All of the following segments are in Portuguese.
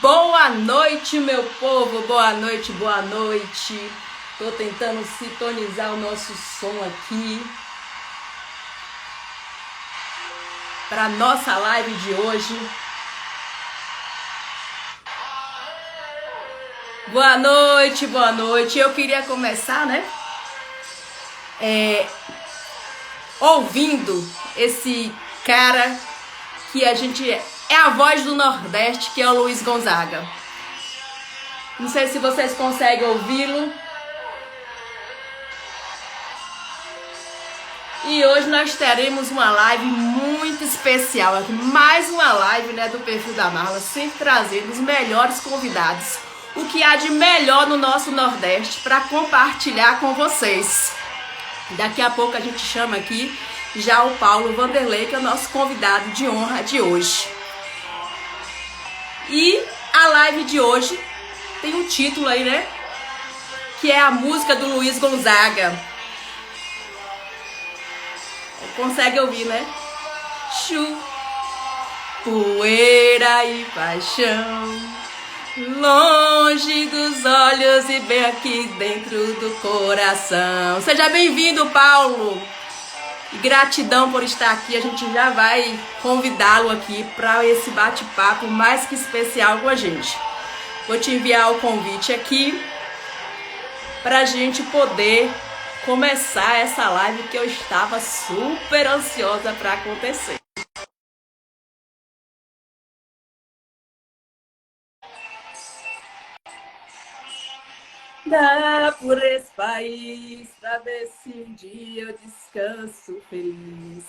Boa noite, meu povo, boa noite, boa noite. Tô tentando sintonizar o nosso som aqui para nossa live de hoje. Boa noite, boa noite. Eu queria começar, ouvindo esse cara que a gente é a voz do Nordeste, que é o Luiz Gonzaga. Não sei se vocês conseguem ouvi-lo. E hoje nós teremos uma live muito especial, mais uma live, do Perfil da Marla, sempre trazendo os melhores convidados, o que há de melhor no nosso Nordeste para compartilhar com vocês. Daqui a pouco a gente chama aqui já o Paulo Vanderlei, que é o nosso convidado de honra de hoje. E a live de hoje tem um título aí, que é a música do Luiz Gonzaga. Consegue ouvir, Chu, poeira e paixão, longe dos olhos e bem aqui dentro do coração. Seja bem-vindo, Paulo. E gratidão por estar aqui. A gente já vai convidá-lo aqui para esse bate-papo mais que especial com a gente. Vou te enviar o convite aqui para a gente poder começar essa live que eu estava super ansiosa para acontecer. Dá por esse país pra ver se um dia eu descanso feliz.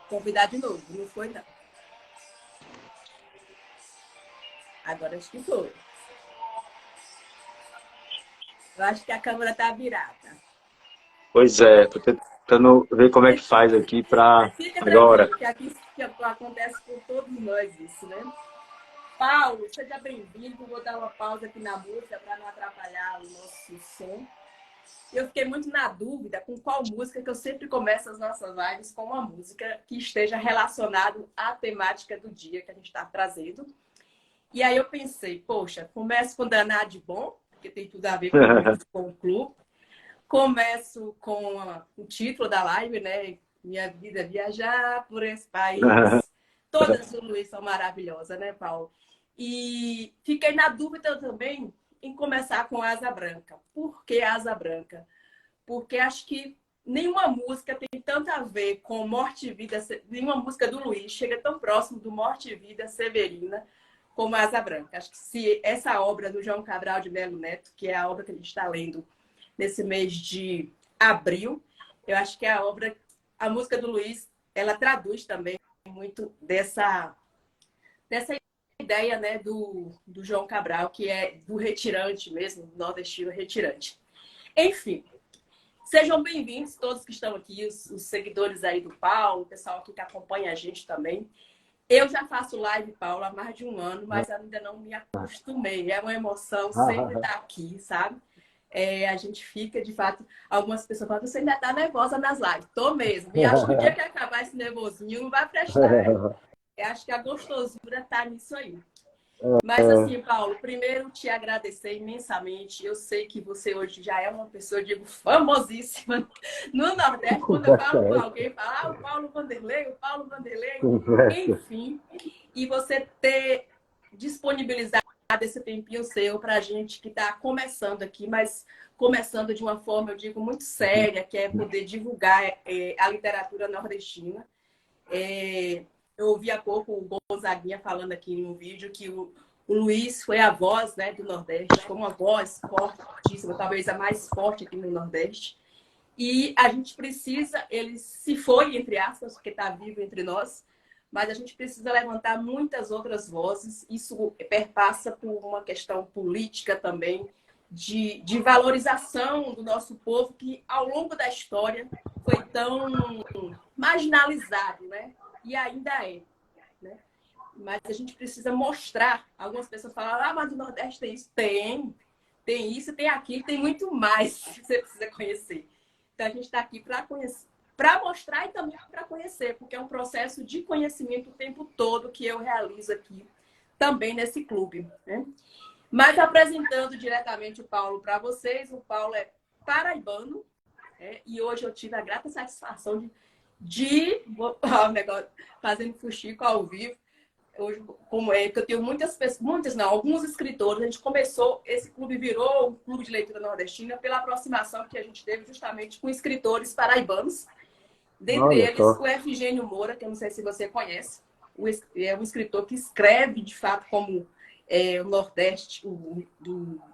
Convidar de novo, não foi não. Agora acho que foi. Eu acho que a câmera tá virada. Pois é, tô tentando ver como é que faz aqui pra Fica agora. tranquilo, que aqui acontece com todos nós isso, Paulo, seja bem-vindo. Vou dar uma pausa aqui na música para não atrapalhar o nosso som. Eu fiquei muito na dúvida com qual música, que eu sempre começo as nossas lives com uma música que esteja relacionada à temática do dia que a gente está trazendo. E aí eu pensei, poxa, começo com Danado de Bom, porque tem tudo a ver com o Luiz, com o clube. Começo com o título da live, Minha vida é viajar por esse país. Todas do Luiz são maravilhosas, Paulo? E fiquei na dúvida também em começar com Asa Branca. Por que Asa Branca? Porque acho que nenhuma música tem tanto a ver com Morte e Vida, nenhuma música do Luiz chega tão próximo do Morte e Vida Severina como Asa Branca. Acho que se essa obra do João Cabral de Melo Neto, que é a obra que a gente está lendo nesse mês de abril, eu acho que a música do Luiz, ela traduz também muito dessa ideia, do João Cabral, que é do retirante mesmo, do nordestino retirante. Enfim, sejam bem-vindos todos que estão aqui, os seguidores aí do Paulo, o pessoal aqui que acompanha a gente também. Eu já faço live, Paulo, há mais de um ano, mas ainda não me acostumei. É uma emoção sempre estar aqui, sabe? A gente fica, de fato, algumas pessoas falam, você ainda está nervosa nas lives. Tô mesmo. E acho que o dia que acabar esse nervosinho não vai prestar. Eu acho que a gostosura está nisso aí. Mas assim, Paulo, primeiro te agradecer imensamente. Eu sei que você hoje já é uma pessoa, eu digo, famosíssima no Nordeste. Quando eu falo com alguém, fala, o Paulo Vanderlei, o Paulo Vanderlei. Enfim, e você ter disponibilizado esse tempinho seu para a gente que está começando aqui, mas começando de uma forma, eu digo, muito séria, que é poder divulgar a literatura nordestina. Eu ouvi há pouco o Gonzaguinha falando aqui em um vídeo que o Luiz foi a voz, do Nordeste, foi uma voz fortíssima, talvez a mais forte aqui no Nordeste. E a gente precisa, ele se foi, entre aspas, porque está vivo entre nós, mas a gente precisa levantar muitas outras vozes. Isso perpassa por uma questão política também, de valorização do nosso povo, que ao longo da história foi tão marginalizado, E ainda é, Mas a gente precisa mostrar. Algumas pessoas falam, mas o Nordeste tem isso. Tem isso, tem aquilo, tem muito mais que você precisa conhecer. Então a gente está aqui para mostrar e também para conhecer, porque é um processo de conhecimento o tempo todo que eu realizo aqui também nesse clube, né? Mas apresentando diretamente o Paulo para vocês, o Paulo é paraibano, né? E hoje eu tive a grata satisfação vou falar um negócio, fazendo fuxico ao vivo. Hoje, como é que eu tenho muitas pessoas, muitas não, alguns escritores, a gente começou, esse clube virou um clube de leitura nordestina pela aproximação que a gente teve justamente com escritores paraibanos, dentre Olha eles só. o Efigênio Moura, que eu não sei se você conhece, é um escritor que escreve de fato como o Nordeste,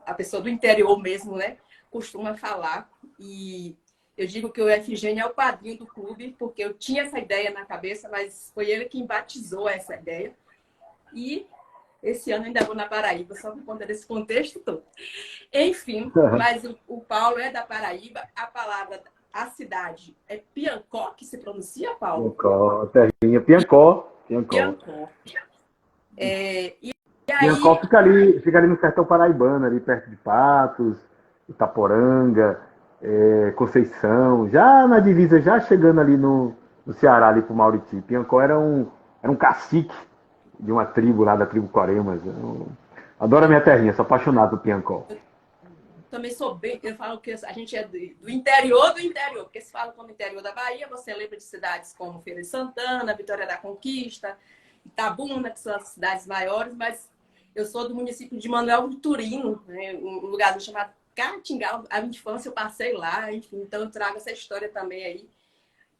a pessoa do interior mesmo, né, costuma falar. E eu digo que o Efigênio é o padrinho do clube, porque eu tinha essa ideia na cabeça, mas foi ele quem batizou essa ideia. E esse ano ainda vou na Paraíba, só por conta desse contexto todo. Enfim, mas o Paulo é da Paraíba. A cidade é Piancó, que se pronuncia, Paulo? Piancó, terrinha. Piancó. Piancó. Piancó. E Piancó aí, fica ali no sertão paraibano, ali perto de Patos, Itaporanga, Conceição, já na divisa, já chegando ali no Ceará, ali pro Mauriti. Piancó era um cacique de uma tribo lá, da tribo Coremas. Adoro a minha terrinha, sou apaixonado por Piancó. também sou bem. Eu falo que a gente é do interior, porque se fala como interior da Bahia, você lembra de cidades como Feira de Santana, Vitória da Conquista, Itabuna, que são as cidades maiores, mas eu sou do município de Manuel Vitorino, né, um lugar chamado Caatinga. A minha infância eu passei lá, enfim, então eu trago essa história também aí.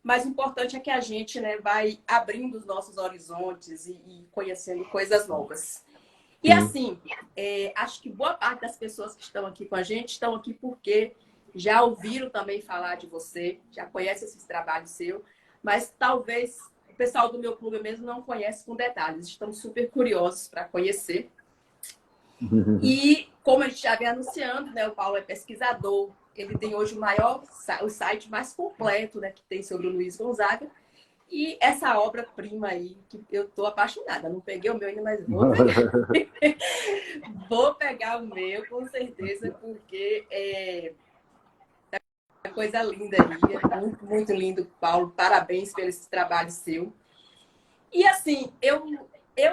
Mas o importante é que a gente, né, vai abrindo os nossos horizontes e conhecendo coisas novas. E Sim. assim, acho que boa parte das pessoas que estão aqui com a gente estão aqui porque já ouviram também falar de você, já conhecem esses trabalhos seus, mas talvez o pessoal do meu clube mesmo não conhece com detalhes. Estamos super curiosos para conhecer. E como a gente já vem anunciando, né, o Paulo é pesquisador, ele tem hoje o site mais completo, né, que tem sobre o Luiz Gonzaga. E essa obra-prima aí, que eu estou apaixonada. Não peguei o meu ainda, mas vou pegar. Vou pegar o meu, com certeza, porque é uma coisa linda aí. É muito, muito lindo, Paulo. Parabéns pelo esse trabalho seu. E assim, eu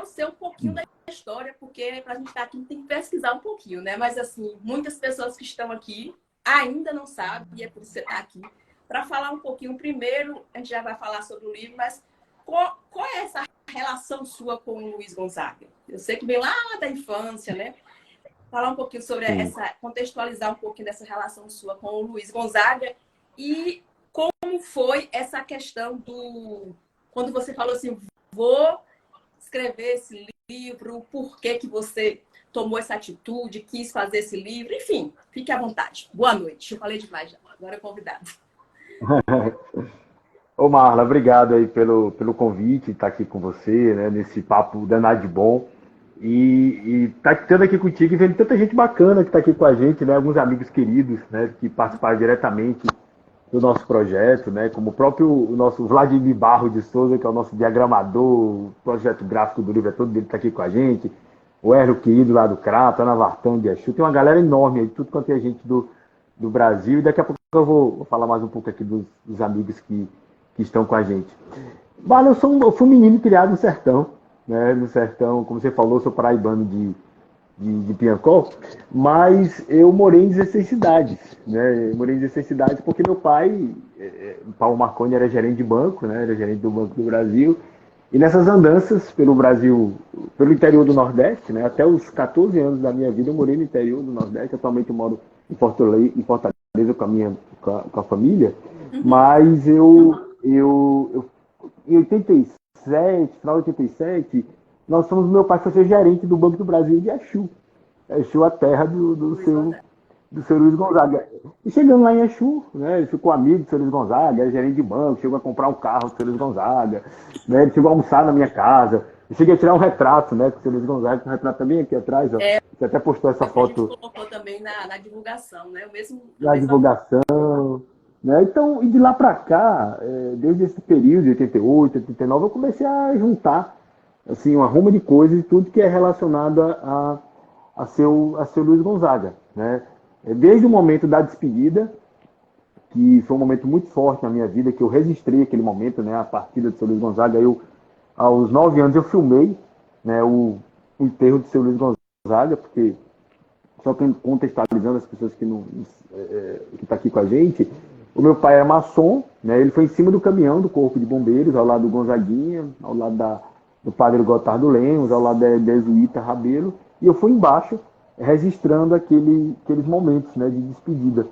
sei um pouquinho da história, porque para a gente estar aqui tem que pesquisar um pouquinho, né? Mas assim, muitas pessoas que estão aqui ainda não sabem, e é por isso que você está aqui, para falar um pouquinho. Primeiro, a gente já vai falar sobre o livro, mas qual é essa relação sua com o Luiz Gonzaga? Eu sei que vem lá da infância, né? Falar um pouquinho sobre contextualizar um pouquinho dessa relação sua com o Luiz Gonzaga e como foi essa questão quando você falou assim, vou escrever esse livro, por que você tomou essa atitude, quis fazer esse livro, enfim, fique à vontade. Boa noite. Eu falei demais já, agora é convidado. Ô Marla, obrigado aí pelo convite, estar aqui com você, né, nesse papo danado de bom. E tá estando aqui contigo e vendo tanta gente bacana que está aqui com a gente, né, alguns amigos queridos, né, que participaram diretamente do nosso projeto, né, como o nosso Vladimir Barro de Souza, que é o nosso diagramador, o projeto gráfico do livro é todo dele, está aqui com a gente, o Hélio querido lá do Crato, Ana Vartão de Exu, tem uma galera enorme aí, tudo quanto é gente do Brasil, e daqui a pouco eu vou falar mais um pouco aqui dos amigos que estão com a gente. Mas eu fui um menino criado no sertão, né? No sertão, como você falou, eu sou paraibano de Piancó, mas eu morei em 16 cidades, né? Eu morei em 16 cidades porque meu pai, Paulo Marconi, era gerente de banco, né? Era gerente do Banco do Brasil, e nessas andanças pelo Brasil, pelo interior do Nordeste, né? Até os 14 anos da minha vida eu morei no interior do Nordeste, atualmente eu moro em Fortaleza com a família, mas em 87, final de 87, meu pai foi ser gerente do Banco do Brasil de Exu. Exu, a terra do seu Luiz Gonzaga. E chegando lá em Exu, né, ele ficou amigo do seu Luiz Gonzaga, era gerente de banco, chegou a comprar um carro do seu Luiz Gonzaga, né, ele chegou a almoçar na minha casa. Eu cheguei a tirar um retrato, né, com o seu Luiz Gonzaga, um retrato também aqui atrás, ó. Você até postou essa Que a gente foto colocou também na divulgação, né? na divulgação. Né? Então, e de lá para cá, desde esse período, de 88, 89, eu comecei a juntar assim, uma ruma de coisas e tudo que é relacionado a seu Luiz Gonzaga. Né? Desde o momento da despedida, que foi um momento muito forte na minha vida, que eu registrei aquele momento, né, a partida de seu Luiz Gonzaga. Aos 9 anos, eu filmei, né, o enterro de seu Luiz Gonzaga, porque, só contextualizando as pessoas que estão aqui com a gente, o meu pai é maçom, né, ele foi em cima do caminhão do Corpo de Bombeiros, ao lado do Gonzaguinha, ao lado do padre Gotardo Lemos, ao lado da jesuíta Rabelo, e eu fui embaixo registrando aqueles momentos, né, de despedida.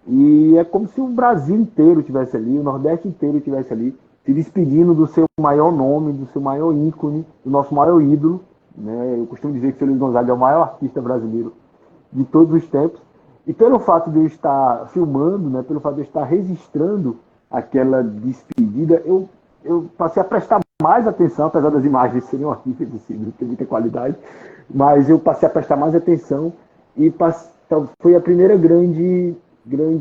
E é como se o Brasil inteiro estivesse ali, o Nordeste inteiro estivesse ali, se despedindo do seu maior nome, do seu maior ícone, do nosso maior ídolo. Né? Eu costumo dizer que o seu Luiz Gonzaga é o maior artista brasileiro de todos os tempos. E pelo fato de eu estar filmando, né, pelo fato de eu estar registrando aquela despedida, eu passei a prestar mais atenção, apesar das imagens serem horríveis, assim, tem muita qualidade, mas eu passei a prestar mais atenção e foi a primeira grande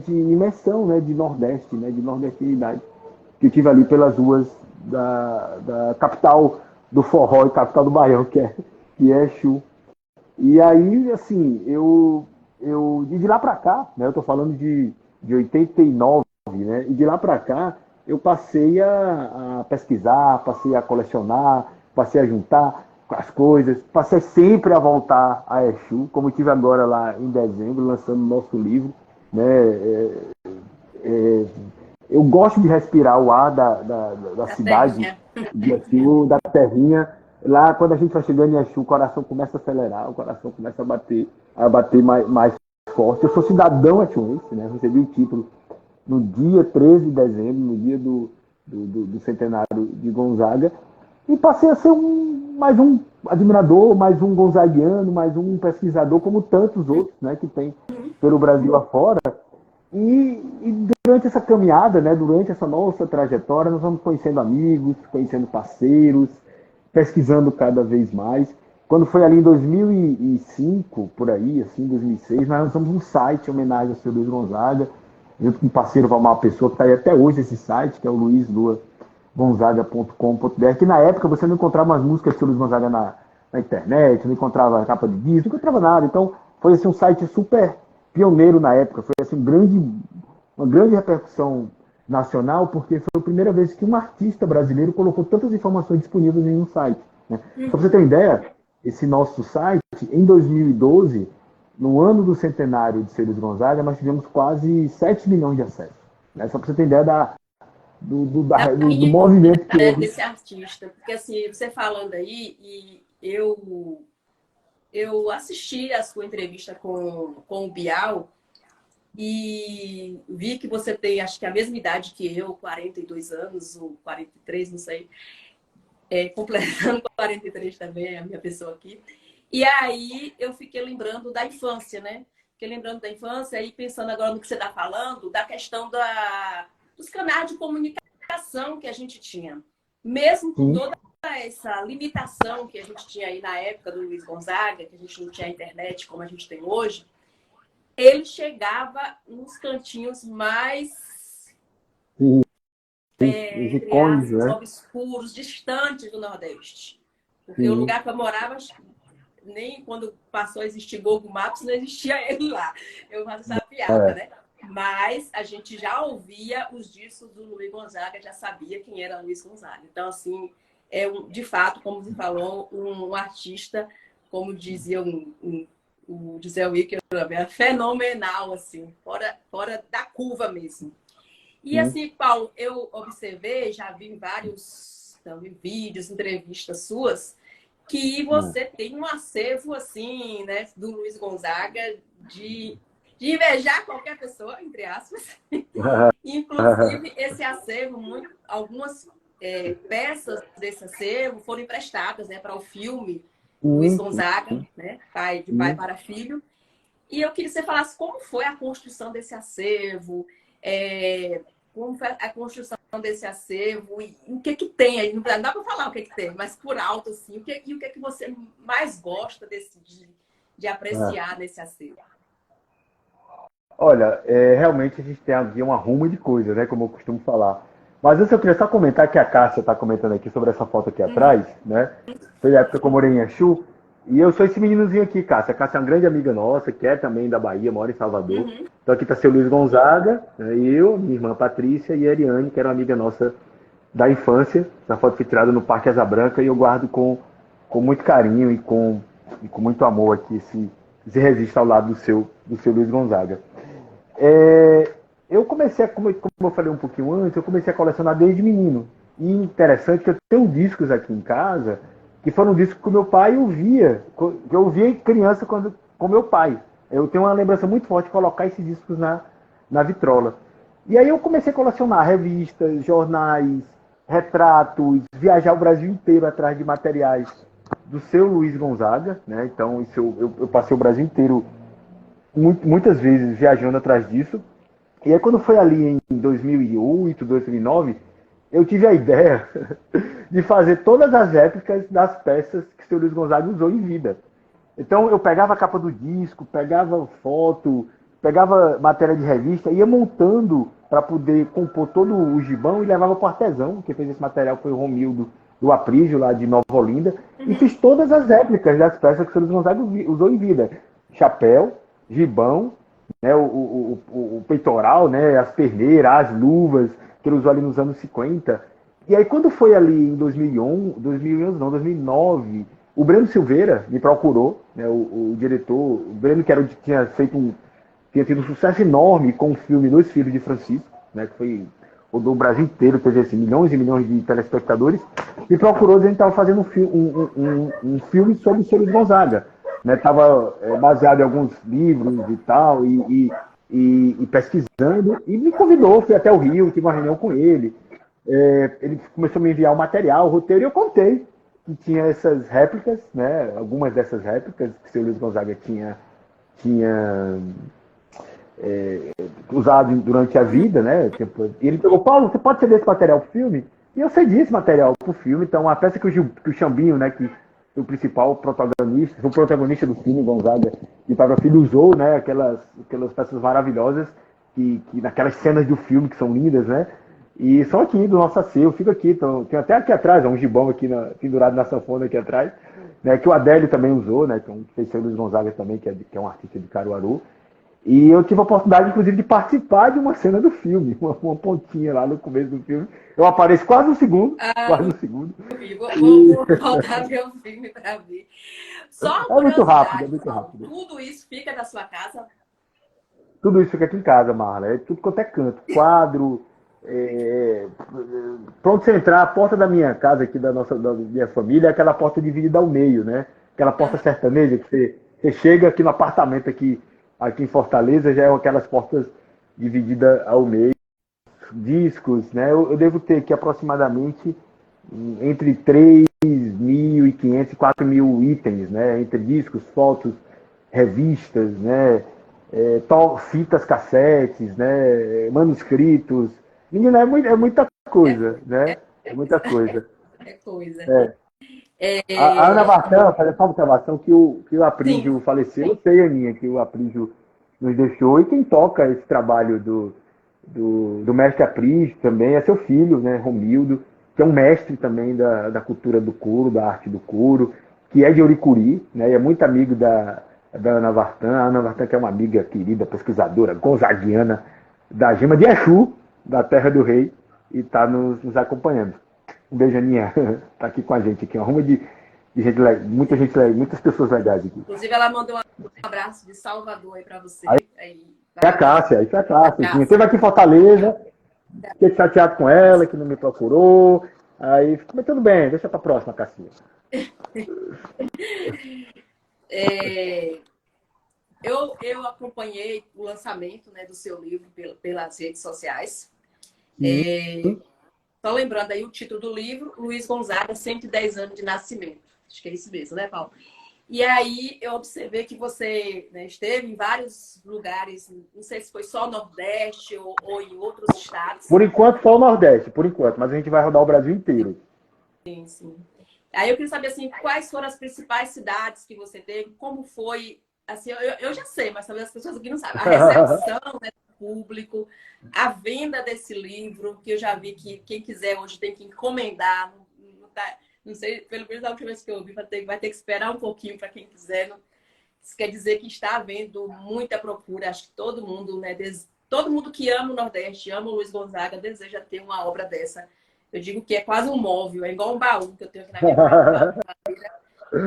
imersão, né, de Nordeste, né, de nordestinidade, que eu tive ali pelas ruas da capital do forró e capital do Baião, que é Exu. E aí, assim, e de lá para cá, né, eu estou falando de 89, né, e de lá para cá eu passei a pesquisar, passei a colecionar, passei a juntar as coisas, passei sempre a voltar a Exu, como eu tive agora lá em dezembro, lançando o nosso livro, né, eu gosto de respirar o ar da cidade terrinha. de Exu, da terrinha. Lá, quando a gente vai chegando em Exu, o coração começa a acelerar, o coração começa a bater mais forte. Eu sou cidadão exuense, né? Recebi o título no dia 13 de dezembro, no dia do centenário de Gonzaga, e passei a ser mais um admirador, mais um gonzaguiano, mais um pesquisador, como tantos outros, né, que tem pelo Brasil afora. E durante essa caminhada, né, durante essa nossa trajetória, nós vamos conhecendo amigos, conhecendo parceiros, pesquisando cada vez mais. Quando foi ali em 2005, por aí, assim, 2006, nós lançamos um site em homenagem ao seu Luiz Gonzaga, junto com o parceiro Valmar Pessoa, que está aí até hoje esse site, que é o luizluagonzaga.com.br, que na época você não encontrava as músicas do seu Luiz Gonzaga na internet, não encontrava a capa de disco, não encontrava nada. Então, foi assim, um site super pioneiro na época, foi assim, uma grande repercussão nacional, porque foi a primeira vez que um artista brasileiro colocou tantas informações disponíveis em um site. Né? Para você ter uma ideia, esse nosso site, em 2012, no ano do centenário de Luiz Gonzaga, nós tivemos quase 7 milhões de acessos. Né? Só para você ter ideia do movimento que houve. Desse artista. Porque assim, você falando aí, e eu assisti a sua entrevista com o Bial, e vi que você tem, acho que a mesma idade que eu, 42 anos, ou 43, não sei, completando 43 também, a minha pessoa aqui. E aí eu fiquei lembrando da infância, né? Fiquei lembrando da infância e pensando agora no que você está falando, da questão dos canais de comunicação que a gente tinha. Mesmo com toda essa limitação que a gente tinha aí na época do Luiz Gonzaga, que a gente não tinha internet como a gente tem hoje, ele chegava nos cantinhos mais entre aspas, né? obscuros, distantes do Nordeste. Porque o lugar que eu morava, nem quando passou a existir Google Maps, não existia ele lá. Eu faço essa piada, né? Mas a gente já ouvia os discos do Luiz Gonzaga, já sabia quem era Luiz Gonzaga. Então, assim, de fato, como você falou, um artista, como dizia o José Wicker, é fenomenal, assim, fora da curva mesmo. E assim, Paulo, eu observei, já vi em vários vídeos, entrevistas suas, que você tem um acervo, assim, né, do Luiz Gonzaga, de invejar qualquer pessoa, entre aspas. Inclusive, esse acervo, algumas peças desse acervo foram emprestadas, né, para o filme Luiz Gonzaga, né, de pai para filho. E eu queria que você falasse como foi a construção desse acervo, como foi a construção desse acervo e o que tem aí. Não dá para falar o que tem, mas por alto, assim, o que você mais gosta de apreciar nesse acervo? Olha, realmente a gente tem aqui uma ruma de coisas, né? Como eu costumo falar. Mas antes eu queria só comentar que a Cássia está comentando aqui sobre essa foto aqui atrás, né? Foi a época que eu morei em Exu. E eu sou esse meninozinho aqui, Cássia. A Cássia é uma grande amiga nossa, que é também da Bahia, mora em Salvador. Uhum. Então aqui está seu Luiz Gonzaga, né, eu, minha irmã Patrícia e a Ariane, que era uma amiga nossa da infância. Essa foto foi tirada no Parque Asa Branca e eu guardo com muito carinho e com muito amor aqui esse registro ao lado do seu Luiz Gonzaga. É, eu comecei, como eu falei um pouquinho antes, eu comecei a colecionar desde menino. E interessante que eu tenho discos aqui em casa que foram discos que o meu pai ouvia, que eu ouvia criança com meu pai. Eu tenho uma lembrança muito forte de colocar esses discos na vitrola. E aí eu comecei a colecionar revistas, jornais, retratos, viajar o Brasil inteiro atrás de materiais do seu Luiz Gonzaga, né? Então isso eu passei o Brasil inteiro muitas vezes viajando atrás disso. E aí quando foi ali em 2008, 2009, eu tive a ideia de fazer todas as réplicas das peças que o seu Luiz Gonzaga usou em vida. Então eu pegava a capa do disco, pegava foto, pegava matéria de revista, ia montando para poder compor todo o gibão e levava para o artesão, que fez esse material foi o Romildo do Aprígio, lá de Nova Olinda, e Uhum. fiz todas as réplicas das peças que o seu Luiz Gonzaga usou em vida. Chapéu, gibão, né, o peitoral, né, as perneiras, as luvas que ele usou ali nos anos 50. E aí quando foi ali em 2011, 2011 não, 2009, o Breno Silveira me procurou, né, o diretor, o Breno que tinha feito tinha tido um sucesso enorme com o filme Dois Filhos de Francisco, né, que foi rodou o Brasil inteiro, teve assim, milhões e milhões de telespectadores, me procurou dizendo que estava fazendo um filme sobre o seu Luiz Gonzaga. Estava baseado em alguns livros e tal, e pesquisando, e me convidou, fui até o Rio, tive uma reunião com ele. Ele começou a me enviar o material, o roteiro, e eu contei que tinha essas réplicas, né, algumas dessas réplicas que o seu Luiz Gonzaga tinha usado durante a vida, né? Tipo, e ele pegou, Paulo, você pode ceder esse material pro filme? E eu cedi esse material pro filme, então a peça que o Xambinho, né, que o principal protagonista, o protagonista do filme, Gonzaga, e Pablo Filho usou, né, aquelas peças maravilhosas, que naquelas cenas do filme que são lindas, né? E são aqui do nosso acervo, fico aqui, tem até aqui atrás, um gibão aqui pendurado na sanfona aqui atrás, né, que o Adélio também usou, né, que fez o Luiz Gonzaga também, que é um artista de Caruaru. E eu tive a oportunidade, inclusive, de participar de uma cena do filme, uma pontinha lá no começo do filme. Eu apareço Ah, quase um segundo. eu vi. E Vou voltar a ver o filme para ver. Só uma é curiosidade, muito Paulo. rápido. Tudo isso fica na sua casa? Tudo isso fica aqui em casa, Marla. É tudo quanto é canto. Quadro. É... Pronto você entrar, a porta da minha casa aqui, da minha família, é aquela porta dividida ao meio, né? Aquela porta Aham. sertaneja que você chega aqui no apartamento aqui em Fortaleza, já é aquelas portas divididas ao meio. Discos, né? Eu devo ter aqui aproximadamente entre 3.500 e 4.000 itens, né? Entre discos, fotos, revistas, né? Fitas cassetes, né? Manuscritos. Menina, é muita É coisa, coisa. né? É muita coisa. É coisa. É. A Ana É, Martã, fazer só uma observação que o sim. Aprígio faleceu, eu sei, Aninha, que o Aprígio nos deixou, e quem toca esse trabalho do mestre Aprígio também é seu filho, né, Romildo, que é um mestre também da cultura do couro, da arte do couro, que é de Oricuri, né, e é muito amigo da Ana Vartan. A Ana Vartan, que é uma amiga querida, pesquisadora, gonzaguiana, da Gema de Exu, da Terra do Rei, e está nos acompanhando. Um beijo, Aninha. Tá aqui com a gente aqui. Uma ruma de gente, muita gente, muitas pessoas legais aqui. Inclusive, ela mandou um abraço de Salvador aí para Aí você. Aí, é a vai lá. Cássia, isso é a A Cássia. Tinha. Teve Cássia. aqui em Fortaleza, fiquei chateado com ela, que não me procurou. Aí, mas tudo bem, deixa pra próxima, Cassinha. É, eu acompanhei o lançamento, né, do seu livro pelas redes sociais. Sim. Só lembrando aí o título do livro, Luiz Gonzaga, 110 anos de nascimento. Acho que é isso mesmo, né, Paulo? E aí eu observei que você, né, esteve em vários lugares, não sei se foi só no Nordeste ou em outros estados. Por enquanto, só o Nordeste, por enquanto, mas a gente vai rodar o Brasil inteiro. Sim, sim. Aí eu queria saber assim, quais foram as principais cidades que você teve, como foi, assim, eu já sei, mas talvez as pessoas aqui não sabem, a recepção, né, do público, a venda desse livro, que eu já vi que quem quiser hoje tem que encomendar, não tá, Não sei, pelo menos a última vez que eu ouvi, vai ter que esperar um pouquinho para quem quiser. Não, isso quer dizer que está havendo muita procura. Acho que todo mundo, né? Todo mundo que ama o Nordeste, ama o Luiz Gonzaga, deseja ter uma obra dessa. Eu digo que é quase um móvel, é igual um baú que eu tenho aqui na minha casa.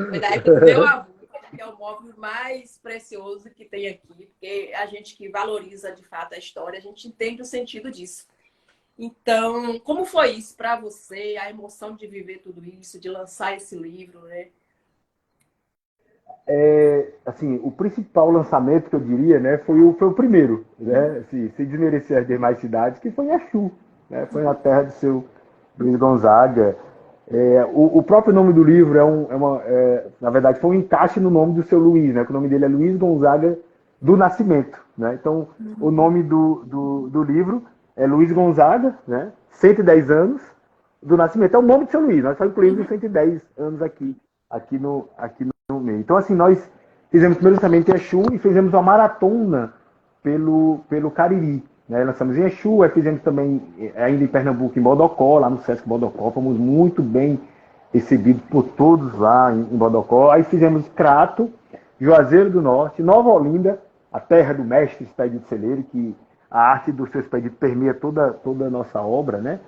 Foi da época do meu avô, que é o móvel mais precioso que tem aqui, porque a gente que valoriza de fato a história, a gente entende o sentido disso. Então, como foi isso para você, a emoção de viver tudo isso, de lançar esse livro, né? Assim, o principal lançamento que eu diria, né, foi o primeiro, né, assim, sem desmerecer as demais cidades, que foi em Exu, né, foi na terra do seu Luiz Gonzaga. O próprio nome do livro na verdade, foi um encaixe no nome do seu Luiz, né, que o nome dele é Luiz Gonzaga do Nascimento, né, então o nome do livro é Luiz Gonzaga, né, 110 anos do Nascimento, é o nome do seu Luiz, nós só incluímos os 110 anos aqui no meio. Então, assim, nós fizemos primeiro lançamento em Exu e fizemos uma maratona pelo Cariri. Né? Lançamos em Exu, aí fizemos também, ainda em Pernambuco, em Bodocó, lá no Sesc Bodocó. Fomos muito bem recebidos por todos lá em Bodocó. Aí fizemos Crato, Juazeiro do Norte, Nova Olinda, a terra do mestre Expedito Celeiro, que a arte do seu Expedito permeia toda a nossa obra, né?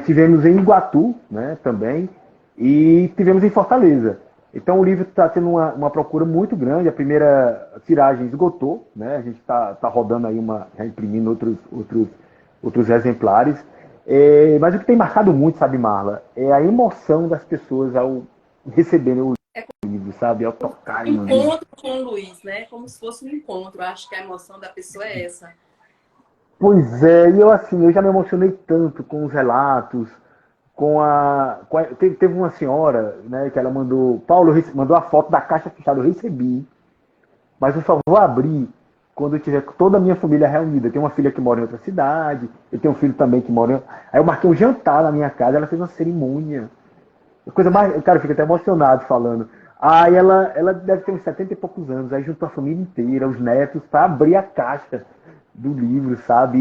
Tivemos em Iguatu, né, também, e tivemos em Fortaleza. Então o livro está tendo uma procura muito grande. A primeira tiragem esgotou, né? A gente está rodando aí já imprimindo outros exemplares. Mas o que tem marcado muito, sabe, Marla, é a emoção das pessoas ao receberem o livro, sabe, ao tocarem no livro. Encontro com o Luiz, né? Como se fosse um encontro. Eu acho que a emoção da pessoa é essa. Pois é, e eu já me emocionei tanto com os relatos, teve uma senhora, né, que ela mandou, Paulo mandou a foto da caixa fechada, eu recebi, mas eu só vou abrir quando eu tiver toda a minha família reunida. Eu tenho uma filha que mora em outra cidade, eu tenho um filho também que mora Aí eu marquei um jantar na minha casa, ela fez uma cerimônia. Coisa mais. Cara, eu fico até emocionado falando. Aí ela deve ter uns 70 e poucos anos, aí juntou a família inteira, os netos, para abrir a caixa do livro, sabe?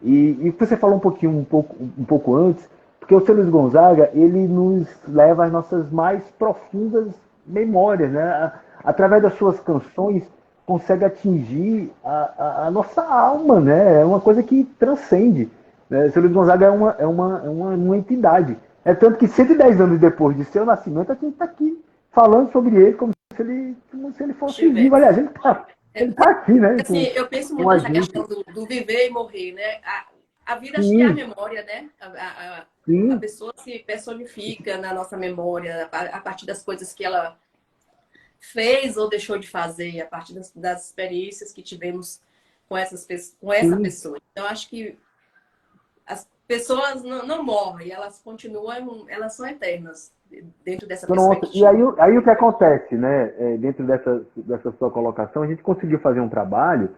E você falou um pouco antes, porque o seu Luiz Gonzaga, ele nos leva às nossas mais profundas memórias, né? Através das suas canções, consegue atingir a nossa alma, né? É uma coisa que transcende. Né? O seu Luiz Gonzaga é uma entidade. É tanto que 110 anos depois de seu nascimento, a gente está aqui falando sobre ele como se ele fosse vivo. Aliás, ele tá aqui, né? Assim, eu penso Com muito a nessa gente. questão do viver e morrer, né? A vida acho que é a Sim, memória, né? A sim. pessoa se personifica na nossa memória a partir das coisas que ela fez ou deixou de fazer, a partir das experiências que tivemos com essa Sim. pessoa. Então, acho que as pessoas não morrem, elas continuam, elas são eternas dentro dessa Pronto. E perspectiva. aí o que acontece, né? Dentro dessa sua colocação, a gente conseguiu fazer um trabalho,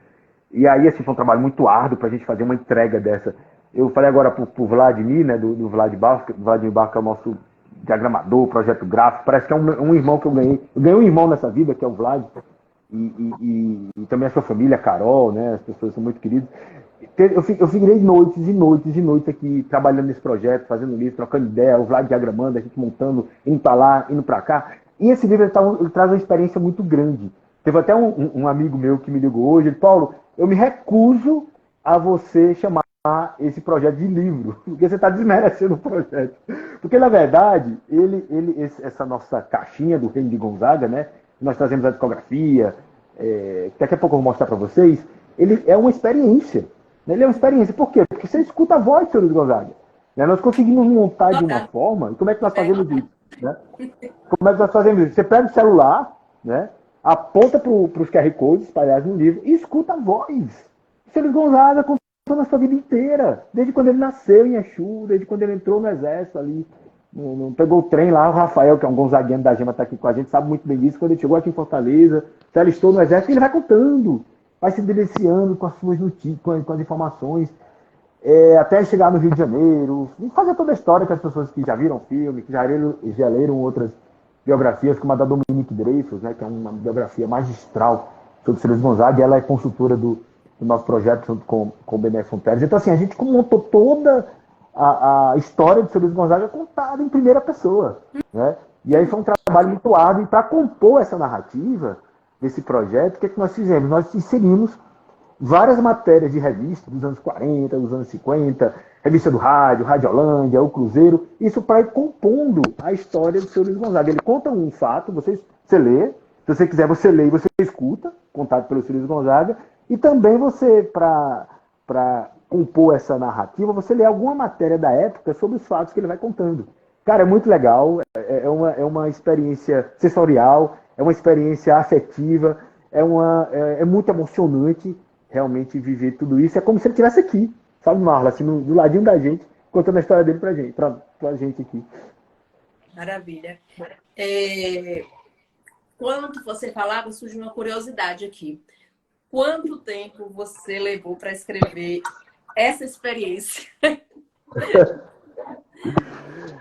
e aí assim, foi um trabalho muito árduo para a gente fazer uma entrega dessa. Eu falei agora pro Vladimir, né? Do Vladimir Barco, que é o nosso diagramador, projeto gráfico. Parece que é um irmão que eu ganhei. Eu ganhei um irmão nessa vida, que é o Vlad. E também a sua família, a Carol, né? As pessoas são muito queridas. Eu fiquei noites e noites e noites aqui trabalhando nesse projeto, fazendo livro, trocando ideia, o Vlad diagramando, a gente montando, indo para lá, indo para cá. E esse livro ele traz uma experiência muito grande. Teve até um amigo meu que me ligou hoje, ele, Paulo, eu me recuso a você chamar esse projeto de livro, porque você está desmerecendo o projeto. Porque, na verdade, essa nossa caixinha do Reino de Gonzaga, né? Nós trazemos a discografia, daqui a pouco eu vou mostrar para vocês, ele é uma experiência. Né? Ele é uma experiência. Por quê? Porque você escuta a voz do Seu Luiz Gonzaga. Né? Nós conseguimos montar de uma forma, e como é que nós fazemos isso? Né? Como é que nós fazemos isso? Você pega o celular, né? Aponta para os QR Codes espalhados no livro e escuta a voz. O Seu Luiz Gonzaga contou na sua vida inteira, desde quando ele nasceu em Exu, desde quando ele entrou no exército ali, pegou o trem lá, o Rafael, que é um gonzaguiano da Gema, está aqui com a gente, sabe muito bem disso, quando ele chegou aqui em Fortaleza, se alistou no exército, ele vai contando, vai se deliciando com as suas notícias, com as informações, até chegar no Rio de Janeiro, e fazer toda a história que as pessoas que já viram o filme, que já leram outras biografias, como a da Dominique Dreyfus, né, que é uma biografia magistral sobre o Seu Luiz Gonzaga, e ela é consultora do nosso projeto junto com o Bené Fonteles. Então, assim, a gente montou toda a história de seu Luiz Gonzaga contada em primeira pessoa, né? E aí foi um trabalho muito árduo, e para compor essa narrativa desse projeto, o que é que nós fizemos? Nós inserimos várias matérias de revista dos anos 40, dos anos 50, revista do rádio, Radiolândia, o Cruzeiro, isso para ir compondo a história do seu Luiz Gonzaga. Ele conta um fato, você lê, se você quiser você lê e você escuta, contado pelo seu Luiz Gonzaga, e também você, para compor essa narrativa, você lê alguma matéria da época sobre os fatos que ele vai contando. Cara, é muito legal, é uma experiência sensorial, é uma experiência afetiva, é muito emocionante realmente viver tudo isso. É como se ele estivesse aqui, sabe, Marla, assim, do ladinho da gente, contando a história dele pra gente aqui. Maravilha. Quando você falava, surgiu uma curiosidade aqui. Quanto tempo você levou para escrever essa experiência?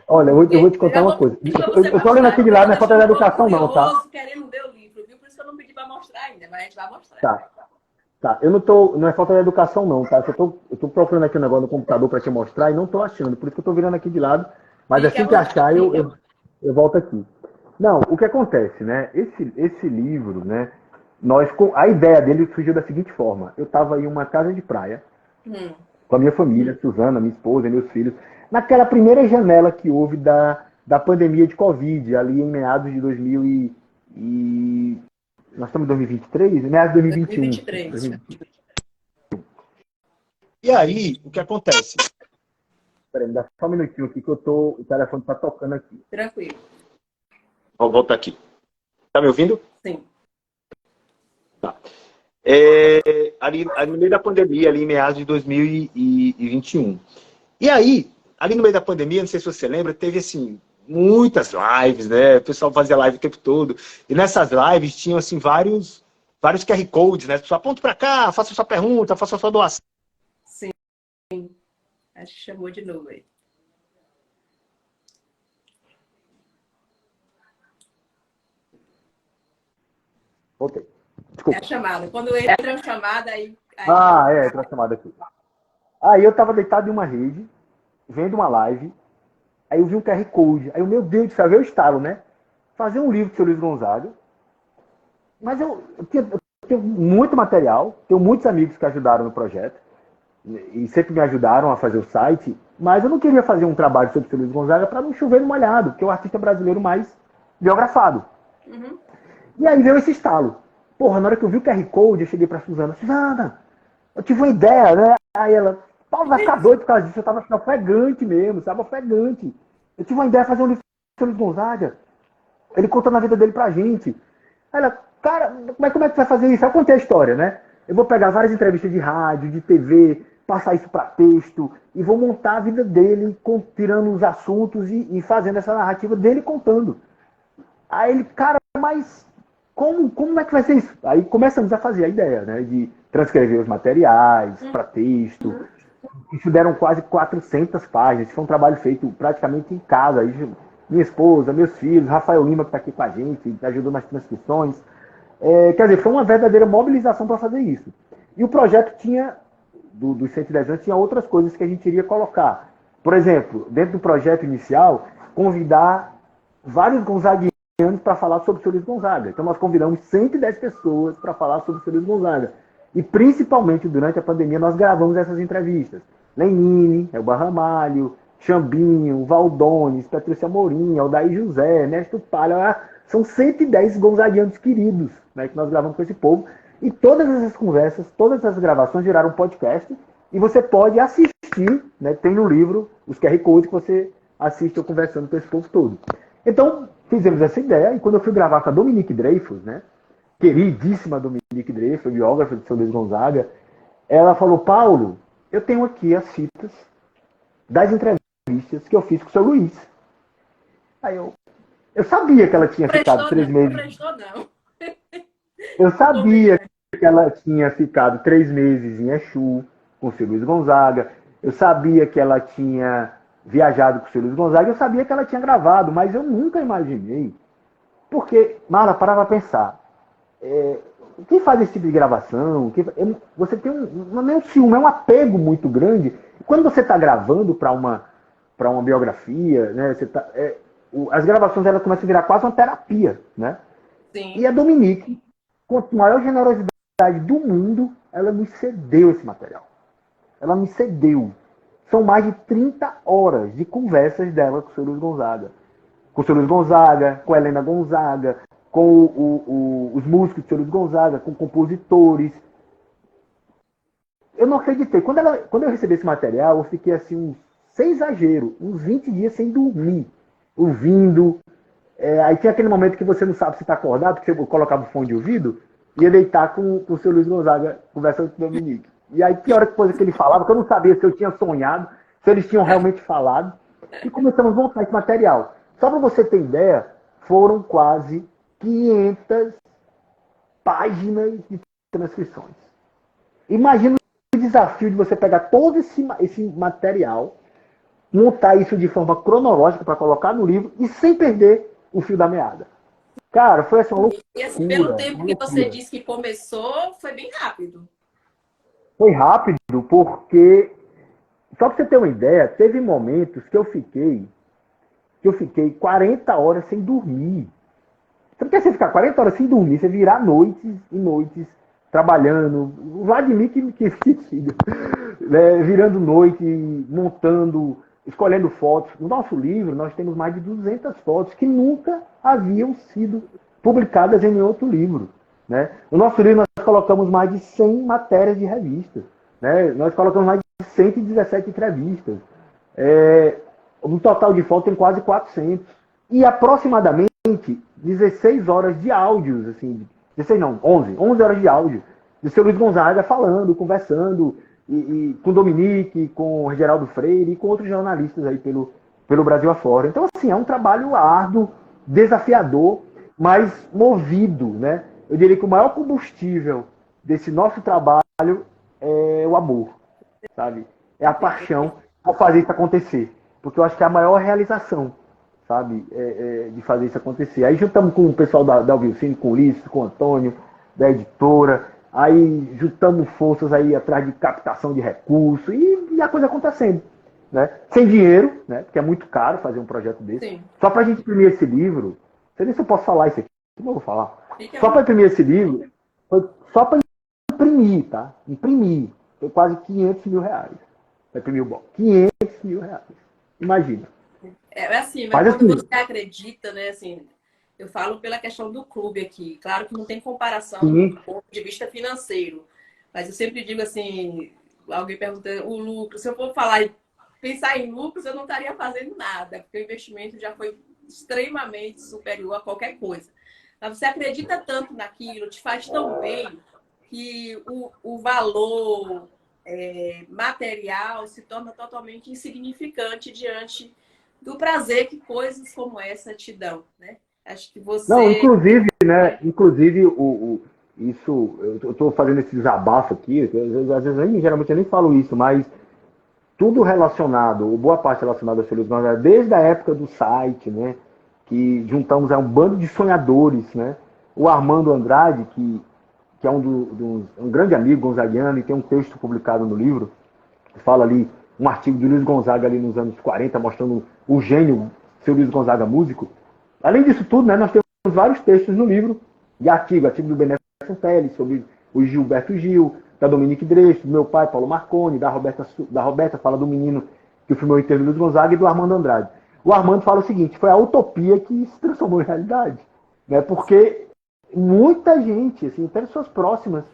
Olha, eu vou te contar uma coisa. Eu tô olhando aqui de lado, não é falta de educação não, tá? Querendo ver o livro, viu? Por isso que eu não pedi para mostrar ainda, mas a gente vai mostrar. Tá. Não é falta de educação não, tá? Eu tô procurando aqui um negócio no computador para te mostrar e não tô achando, por isso que eu tô virando aqui de lado. Mas assim que achar, eu volto aqui. Não, o que acontece, né? Esse livro, né? A ideia dele surgiu da seguinte forma. Eu estava em uma casa de praia, com a minha família, Suzana, minha esposa, meus filhos, naquela primeira janela que houve da pandemia de Covid, ali em meados de 2000 nós estamos em 2023? Meados de 2021. 2023. E aí, o que acontece? Peraí, me dá só um minutinho aqui que o telefone está tocando aqui. Tranquilo. Vou voltar aqui. Tá me ouvindo? Sim. Tá. Ali no meio da pandemia, ali em meados de 2021. E aí, ali no meio da pandemia, não sei se você lembra, teve assim, muitas lives, né? O pessoal fazia live o tempo todo. E nessas lives tinham assim, vários QR Codes, né? Pessoal, aponta para cá, faça sua pergunta, faça sua doação. Sim. Acho que chamou de novo aí. Voltei. Desculpa. É a chamada. Quando entra a chamada, aí... Entra a chamada aqui. Aí eu tava deitado em uma rede, vendo uma live, aí eu vi um QR Code. Aí, meu Deus do céu, veio o estalo, né? Fazer um livro do seu Luiz Gonzaga. Mas eu tenho muito material, tenho muitos amigos que ajudaram no projeto, e sempre me ajudaram a fazer o site, mas eu não queria fazer um trabalho sobre o seu Luiz Gonzaga para não chover no molhado, que é o artista brasileiro mais biografado. E aí veio esse estalo. Porra, na hora que eu vi o QR Code, eu cheguei pra Suzana, eu tive uma ideia, né? Aí ela, Paulo, vai ficar doido por causa disso. Eu tava assim, ofegante mesmo, sabe? Ofegante. Eu tive uma ideia de fazer um livro do Luiz Gonzaga. Ele contando a vida dele pra gente. Aí ela, cara, como é que tu vai fazer isso? Aí eu contei a história, né? Eu vou pegar várias entrevistas de rádio, de TV, passar isso para texto, e vou montar a vida dele, tirando os assuntos e fazendo essa narrativa dele contando. Aí ele, cara, mas como é que vai ser isso? Aí começamos a fazer a ideia, né? De transcrever os materiais para texto. Isso deram quase 400 páginas. Isso foi um trabalho feito praticamente em casa. Aí, minha esposa, meus filhos, Rafael Lima, que está aqui com a gente, me ajudou nas transcrições. Quer dizer, foi uma verdadeira mobilização para fazer isso. E o projeto tinha, dos 110 anos, tinha outras coisas que a gente iria colocar. Por exemplo, dentro do projeto inicial, convidar vários gonzaguianos para falar sobre o seu Luiz Gonzaga. Então nós convidamos 110 pessoas para falar sobre o seu Luiz Gonzaga. E principalmente durante a pandemia nós gravamos essas entrevistas. Lenine, Elba Ramalho, Chambinho, Valdones, Patrícia Morim, Aldair José, Ernesto Palha. São 110 gonzaguianos queridos, né, que nós gravamos com esse povo. E todas essas conversas, todas essas gravações viraram um podcast. E você pode assistir, né, tem no livro os QR Codes que você assiste eu conversando com esse povo todo. Então, fizemos essa ideia, e quando eu fui gravar com a Dominique Dreyfus, né, queridíssima Dominique Dreyfus, biógrafa de seu Luiz Gonzaga, ela falou, Paulo, eu tenho aqui as fitas das entrevistas que eu fiz com o seu Luiz. Aí eu sabia que ela tinha ficado 3 meses. Não prestou, não. Eu sabia que ela tinha ficado 3 meses em Exu com o seu Luiz Gonzaga. Eu sabia que ela tinha viajado com o seu Luiz Gonzaga. Eu sabia que ela tinha gravado, mas eu nunca imaginei. Porque, Marla, parava a pensar. quem faz esse tipo de gravação, você tem não é um ciúme, é um apego muito grande. Quando você está gravando para uma biografia, né, as gravações elas começam a virar quase uma terapia, né? E Sim. a Dominique, com a maior generosidade do mundo, ela me cedeu esse material. Ela me cedeu. São mais de 30 horas de conversas dela com o seu Luiz Gonzaga. Com o seu Luiz Gonzaga, com a Helena Gonzaga, com os músicos do seu Luiz Gonzaga, com compositores. Eu não acreditei. Quando eu recebi esse material, eu fiquei assim, sem exagero, uns 20 dias sem dormir, ouvindo. Aí tinha aquele momento que você não sabe se está acordado, porque você colocava o fone de ouvido, e ia deitar com o seu Luiz Gonzaga conversando com o Dominique. E aí, que hora coisa que ele falava, que eu não sabia se eu tinha sonhado, se eles tinham realmente falado. E começamos a montar esse material. Só para você ter ideia, foram quase 500 páginas de transcrições. Imagina o desafio de você pegar todo esse material, montar isso de forma cronológica para colocar no livro e sem perder o fio da meada. Cara, foi assim, uma E assim, pelo loucura, tempo uma que você loucura. disse que começou, foi bem rápido. Foi rápido porque, só para você ter uma ideia, teve momentos que eu fiquei 40 horas sem dormir. Você não quer você ficar 40 horas sem dormir, você virar noites e noites trabalhando. O Vladimir que né, virando noite, montando, escolhendo fotos. No nosso livro, nós temos mais de 200 fotos que nunca haviam sido publicadas em nenhum outro livro. Né? No nosso livro, nós colocamos mais de 100 matérias de revistas. Né? Nós colocamos mais de 117 entrevistas. Um total de fotos tem quase 400. E aproximadamente 16 horas de áudios, assim, 16 não, 11 horas de áudio, de seu Luiz Gonzaga falando, conversando, com Dominique, com Geraldo Freire e com outros jornalistas aí pelo Brasil afora. Então, assim, é um trabalho árduo, desafiador, mas movido, né? Eu diria que o maior combustível desse nosso trabalho é o amor, sabe? É a paixão por fazer isso acontecer. Porque eu acho que é a maior realização, sabe? De fazer isso acontecer. Aí juntamos com o pessoal da Alvilcine, com o Ulisses, com o Antônio, da editora. Aí juntamos forças aí atrás de captação de recursos e a coisa acontecendo. Né? Sem dinheiro, né? Porque é muito caro fazer um projeto desse. Sim. Só para a gente imprimir esse livro, não sei nem se eu posso falar isso aqui, não vou falar. Fique à Só para vontade. imprimir esse livro, foi só para imprimir, tá? Imprimir. Foi quase 500 mil reais. Para imprimir o bloco. 500 mil reais. Imagina. É assim, mas Mas quando assim, você acredita, né, assim, eu falo pela questão do clube aqui. Claro que não tem comparação do sim, ponto de vista financeiro, mas eu sempre digo assim, alguém pergunta o lucro, se eu for falar e pensar em lucros, eu não estaria fazendo nada, porque o investimento já foi extremamente superior a qualquer coisa. Mas você acredita tanto naquilo, te faz tão bem, que o valor material se torna totalmente insignificante diante do prazer que coisas como essa te dão, né? Acho que não, você... inclusive, né? Inclusive, isso, eu estou fazendo esse desabafo aqui, às vezes geralmente eu nem falo isso, mas tudo relacionado, ou boa parte relacionada ao Feliz Gonzaga, desde a época do site, né? Que juntamos um bando de sonhadores, né? O Armando Andrade, que é um grande amigo gonzaguiano e tem um texto publicado no livro, que fala ali, um artigo de Luiz Gonzaga ali nos anos 40, mostrando o gênio, seu Luiz Gonzaga músico. Além disso tudo, né, nós temos vários textos no livro, de artigo do Bené Santelli, sobre o Gilberto Gil, da Dominique Dresch, do meu pai, Paulo Marconi, da Roberta fala do menino que filmou o enterro de Luiz Gonzaga, e do Armando Andrade. O Armando fala o seguinte, foi a utopia que se transformou em realidade. Né, porque muita gente, assim, até pessoas próximas,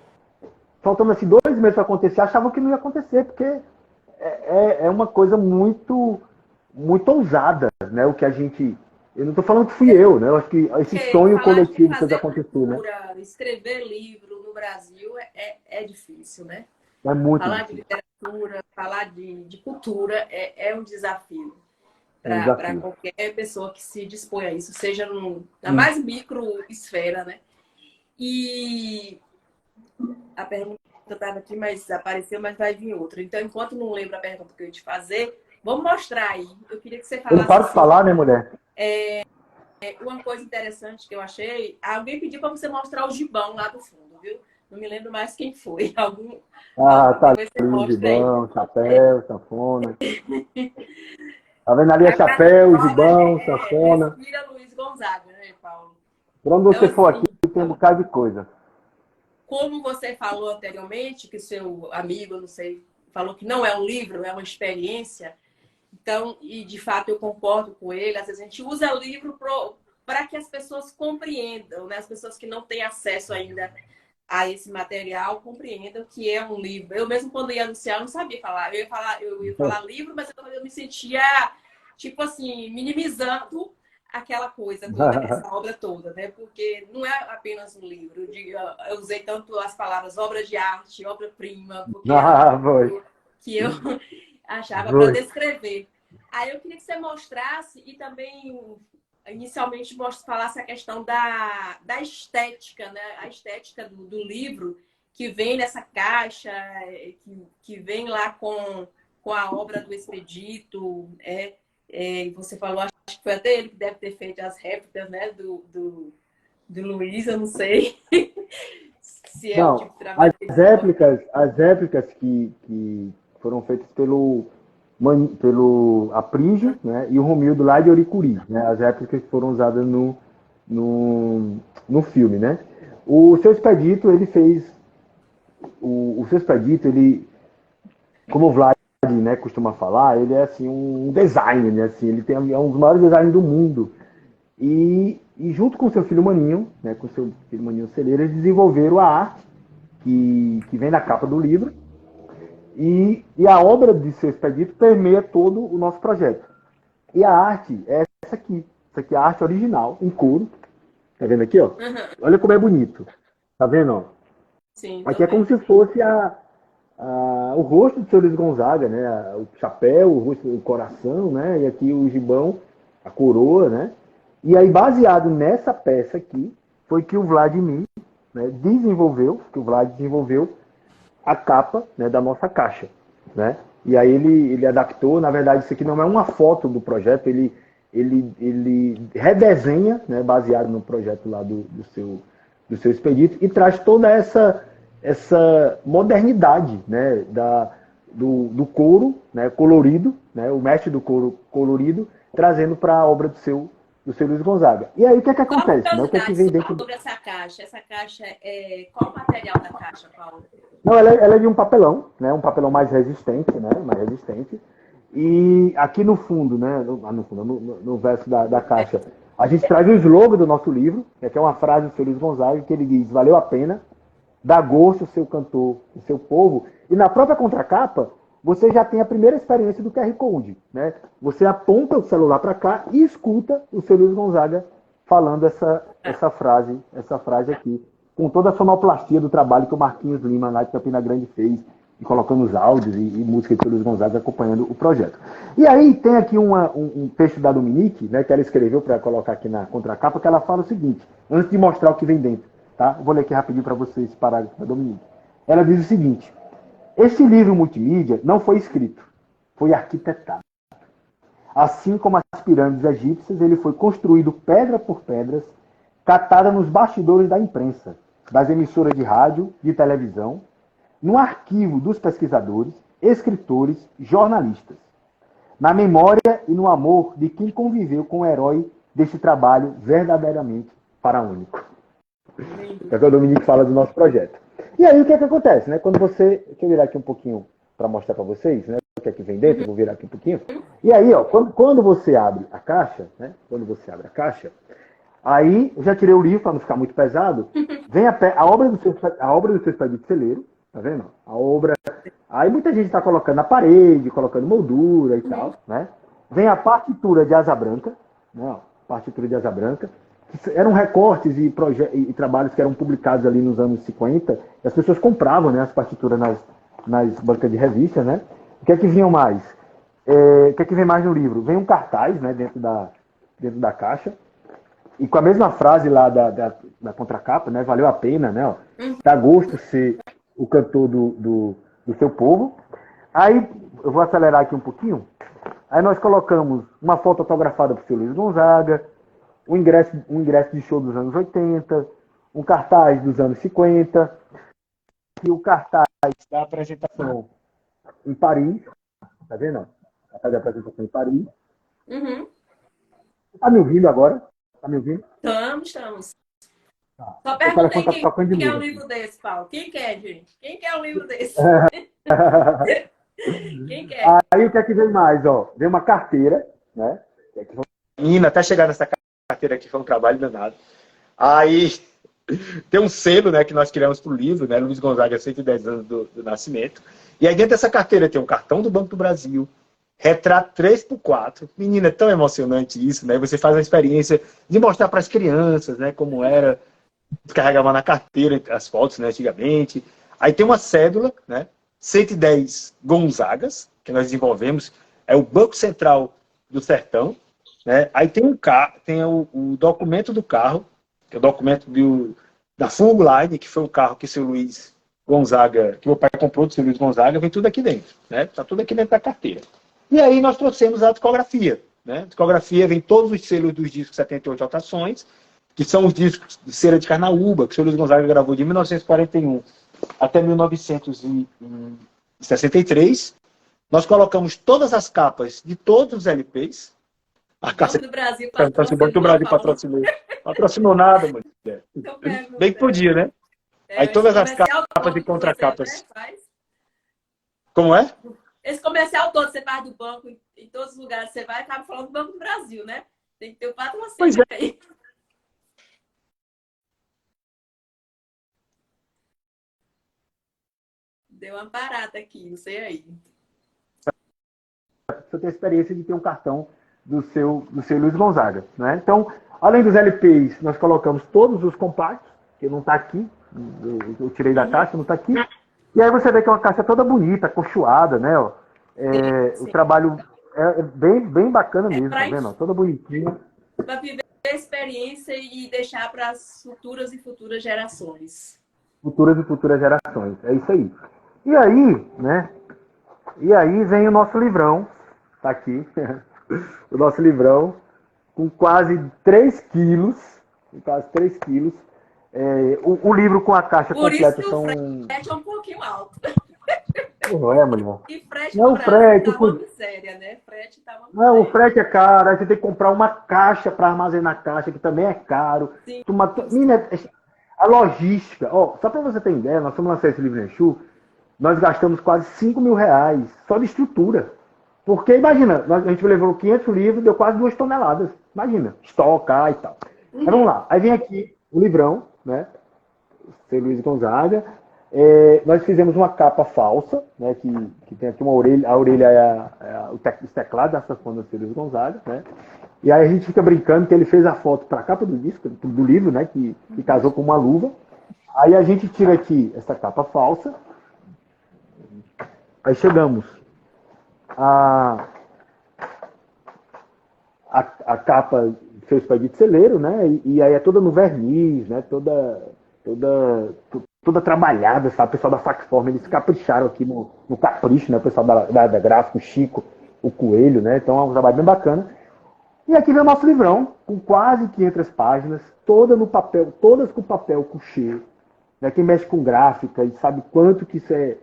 faltando assim 2 meses para acontecer, achavam que não ia acontecer, porque é uma coisa muito, muito ousada, né? O que a gente. Eu não estou falando que fui eu, né? Eu acho que esse Porque sonho falar de coletivo fez fazer acontecer, né? cultura, escrever livro no Brasil é difícil, né? É muito Falar de difícil. literatura, falar de cultura é um desafio É um para desafio. qualquer pessoa que se dispõe a isso, seja na Sim. mais micro esfera, né? E a pergunta estava aqui, mas apareceu, mas vai vir outra. Então, enquanto não lembro a pergunta que eu ia te fazer, vamos mostrar aí. Eu queria que você Eu não falasse paro de assim, falar, né, mulher? uma coisa interessante que eu achei, alguém pediu para você mostrar o gibão lá do fundo, viu? Não me lembro mais quem foi. Ah, tá Depois você ali o mostra aí. gibão, chapéu, sanfona. Tá vendo ali a chapéu, gibão, sanfona. Respira Luiz Gonzaga, né, Paulo? Por onde Então, você for aqui, assim, tem um bocado de coisa. como você falou anteriormente, que seu amigo, não sei, falou que não é um livro, é uma experiência. Então, e de fato eu concordo com ele, às vezes a gente usa livro para que as pessoas compreendam, né? As pessoas que não têm acesso ainda a esse material compreendam que é um livro. Eu mesmo quando ia anunciar, eu não sabia falar. Eu ia falar livro, mas eu me sentia, tipo assim, minimizando aquela coisa toda, essa obra toda, né? Porque não é apenas um livro. Eu usei tanto as palavras obra de arte, obra-prima, porque era Ah, foi. que eu achava para Foi. descrever. Aí eu queria que você mostrasse e também inicialmente falasse a questão da estética, né? A estética do livro que vem nessa caixa, que vem lá com a obra do Expedito. Você falou, acho que foi até ele que deve ter feito as réplicas, né? Do Luiz, eu não sei se é o Não, tipo de trabalho que ele as réplicas que foram feitas pelo Aprígio, né, e o Romildo lá de Oricuri, né, as réplicas que foram usadas no filme, né. O seu Expedito, ele fez o seu Expedito, ele, como o Vlad, né, costuma falar, ele é assim um designer, né, assim, ele é um dos maiores designers do mundo. E junto com seu filho Maninho, né, com seu filho Maninho Celeiro, eles desenvolveram a arte que vem na capa do livro. E a obra de seu Expedito permeia todo o nosso projeto. E a arte é essa aqui. Essa aqui é a arte original, em couro. Tá vendo aqui, ó? Uhum. Olha como é bonito. Tá vendo, ó? Sim, Aqui tô é como vendo. se fosse o rosto do seu Luiz Gonzaga, né? O chapéu, o rosto, o coração, né? E aqui o gibão, a coroa, né? E aí, baseado nessa peça aqui, foi que o Vladimir, né, desenvolveu a capa, né, da nossa caixa, né? E aí ele adaptou, na verdade isso aqui não é uma foto do projeto, ele redesenha, né, baseado no projeto lá do seu Expedito e traz toda essa modernidade, né, do couro, né, colorido, né, o mestre do couro colorido, trazendo para a obra do seu Luiz Gonzaga. E aí o que é que Só uma acontece, né? O que é que curiosidade vem dentro. sobre essa caixa. Essa caixa qual o material da caixa, Paulo? Não, ela é de um papelão, né? Um papelão mais resistente, né? Mais resistente. E aqui no fundo, né? No verso da caixa, a gente traz o slogan do nosso livro, que é uma frase do seu Luiz Gonzaga, que ele diz: valeu a pena, dá gosto o seu cantor, o seu povo. E na própria contracapa, você já tem a primeira experiência do QR Code, né? Você aponta o celular para cá e escuta o seu Luiz Gonzaga falando essa frase aqui, com toda a sonoplastia do trabalho que o Marquinhos Lima, lá de Campina Grande, fez, e colocando os áudios e música de seu Luiz Gonzaga acompanhando o projeto. E aí tem aqui um texto da Dominique, né, que ela escreveu para colocar aqui na contracapa, que ela fala o seguinte, antes de mostrar o que vem dentro, tá? Eu vou ler aqui rapidinho para vocês esse parágrafo da Dominique. Ela diz o seguinte: este livro multimídia não foi escrito, foi arquitetado. Assim como as pirâmides egípcias, ele foi construído pedra por pedras, catada nos bastidores da imprensa, das emissoras de rádio, de televisão, no arquivo dos pesquisadores, escritores, jornalistas, na memória e no amor de quem conviveu com o herói deste trabalho verdadeiramente faraônico. É o que o Dominique fala do nosso projeto. E aí o que é que acontece, né? Quando você, deixa eu virar aqui um pouquinho para mostrar para vocês, né? O que é que vem dentro, vou virar aqui um pouquinho. E aí, ó, quando você abre a caixa, né? Quando você abre a caixa, aí eu já tirei o livro para não ficar muito pesado. Vem a obra do seu Expedito Celeiro, tá vendo? A obra. Aí muita gente está colocando na parede, colocando moldura e tal, né? Vem a partitura de Asa Branca, né? Ó, partitura de Asa Branca. Eram recortes e trabalhos que eram publicados ali nos anos 50, e as pessoas compravam, né, as partituras nas bancas de revista, né? O que é que vinham mais? O que é que vem mais no livro? Vem um cartaz, né, dentro da caixa, e com a mesma frase lá da contracapa, né, valeu a pena, né, ó, dá gosto ser o cantor do seu povo. Aí, eu vou acelerar aqui um pouquinho, aí nós colocamos uma foto autografada por seu Luiz Gonzaga, um ingresso de show dos anos 80, um cartaz dos anos 50, e o cartaz da apresentação em Paris, tá vendo? Cartaz da apresentação em Paris. Uhum. Tá me ouvindo agora? Tá me ouvindo? Estamos. Só O telefone perguntei tá tocando de quem quer um novo. livro desse, Paulo. Quem quer, gente? Quem quer um livro desse? Quem quer? Aí o que é que vem mais? Ó? Vem uma carteira, né? Menina, até chegar nessa carteira aqui foi um trabalho danado. Aí tem um selo, né, que nós criamos para o livro, né? Luiz Gonzaga, 110 anos do nascimento. E aí dentro dessa carteira tem um cartão do Banco do Brasil, retrato 3x4. Menina, é tão emocionante isso, né? Você faz a experiência de mostrar para as crianças, né, como era, descarregava na carteira as fotos, né, antigamente. Aí tem uma cédula, né? 110 Gonzagas, que nós desenvolvemos, é o Banco Central do Sertão, né? Aí tem o documento do carro, que é o documento da Full Line, que foi um carro que o seu Luiz Gonzaga, que meu pai comprou do seu Luiz Gonzaga, vem tudo aqui dentro, né? Tá tudo aqui dentro da carteira. E aí nós trouxemos a discografia, né? A discografia vem todos os selos dos discos 78 Rotações, que são os discos de cera de carnaúba, que o seu Luiz Gonzaga gravou de 1941 até 1963. Nós colocamos todas as capas de todos os LPs. A Banco do Brasil o Banco do Brasil patrocinou. Patrocinou nada, mulher. Bem que podia, né? Aí todas as capas e contracapas. Né? Como é? Esse comercial todo você faz do banco, em todos os lugares que você vai, acaba falando do Banco do Brasil, né? Tem que ter o patrocínio pois é. aí. Deu uma parada aqui, não sei aí. Você tem a experiência de ter um cartão do seu Luiz Gonzaga, né? Então, além dos LPs, nós colocamos todos os compactos, que não está aqui, eu tirei da caixa, não está aqui. E aí você vê que é uma caixa toda bonita, acolchoada, né? Ó. O trabalho é bem bacana mesmo, tá vendo? Toda bonitinha. Para viver a experiência e deixar para as futuras e futuras gerações. Futuras e futuras gerações, é isso aí. E aí, né? E aí vem o nosso livrão, tá aqui, o nosso livrão, com quase 3 quilos, o livro com a caixa por completa isso são... o frete é um pouquinho alto. Não é, mulher. E frete não, no Brasil tá uma miséria, né? Frete tá uma não, o frete é caro, aí você tem que comprar uma caixa para armazenar a caixa, que também é caro. Sim. Menina, a logística, ó, só para você ter ideia, nós fomos lançar esse livro no Exu, nós gastamos quase 5 mil reais só de estrutura. Porque, imagina, a gente levou 500 livros, deu quase 2 toneladas. Imagina, estocar e tal. Aí vamos lá, aí vem aqui o livrão, né? Seu Luiz Gonzaga. Nós fizemos uma capa falsa, né? Que tem aqui uma orelha, a orelha é os teclados da sanfona do seu Luiz Gonzaga, né? E aí a gente fica brincando que ele fez a foto para a capa do disco, do livro, né? Que casou com uma luva. Aí a gente tira aqui essa capa falsa. Aí chegamos a capa fez para de celeiro, né? E aí é toda no verniz, né? Toda trabalhada, sabe? O pessoal da Facform, eles capricharam aqui no capricho, né? O pessoal da gráfica, o Chico, o Coelho, né? Então é um trabalho bem bacana. E aqui vem o nosso livrão, com quase 500 páginas, todas com papel couché. Né? Quem mexe com gráfica e sabe quanto que isso é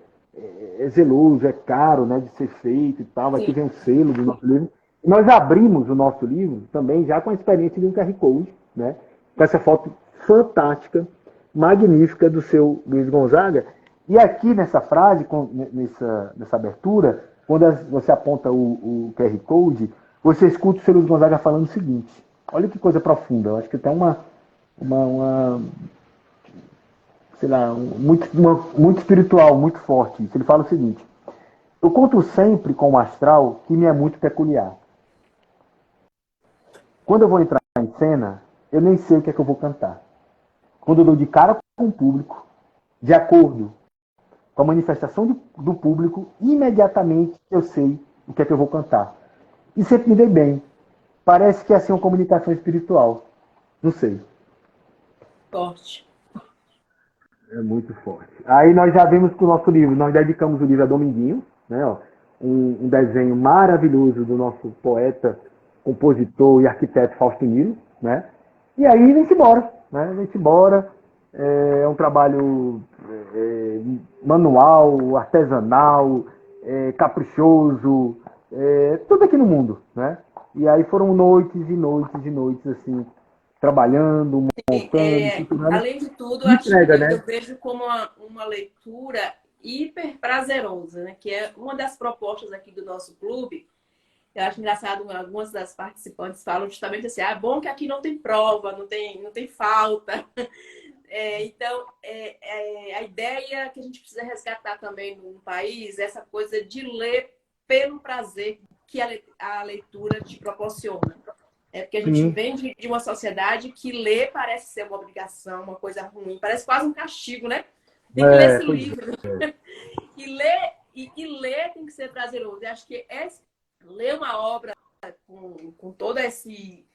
zeloso, é caro, né, de ser feito e tal. Aqui vem o selo do nosso livro. E nós abrimos o nosso livro também já com a experiência de um QR Code, né, com essa foto fantástica, magnífica do seu Luiz Gonzaga. E aqui nessa frase, nessa abertura, quando você aponta o QR Code, você escuta o seu Luiz Gonzaga falando o seguinte. Olha que coisa profunda. Eu acho que tem sei lá, muito espiritual, muito forte. Ele fala o seguinte: eu conto sempre com um astral que me é muito peculiar. Quando eu vou entrar em cena, eu nem sei o que é que eu vou cantar. Quando eu dou de cara com o público, de acordo com a manifestação do público, imediatamente eu sei o que é que eu vou cantar. E sempre me dei bem. Parece que é assim uma comunicação espiritual. Não sei. Forte. É muito forte. Aí nós já vimos que o nosso livro, nós dedicamos o livro a Dominguinho, né? Ó, um desenho maravilhoso do nosso poeta, compositor e arquiteto Fausto Nilo, né? E aí vem-se embora, né? Vem-se embora. É um trabalho manual, artesanal, caprichoso, tudo aqui no mundo, né? E aí foram noites e noites e noites, assim, trabalhando, montando, costurando, Além de tudo, e entrega, eu né? vejo como uma leitura hiper prazerosa, né? Que é uma das propostas aqui do nosso clube. Eu acho engraçado, algumas das participantes falam justamente assim, é bom que aqui não tem prova, não tem falta. Então, a ideia que a gente precisa resgatar também no país é essa coisa de ler pelo prazer que a leitura te proporciona. Porque a gente Sim, vem de uma sociedade que ler parece ser uma obrigação, uma coisa ruim, parece quase um castigo, né? Tem que ler esse pois livro. é. E ler tem que ser prazeroso. Eu acho que ler uma obra com todo esse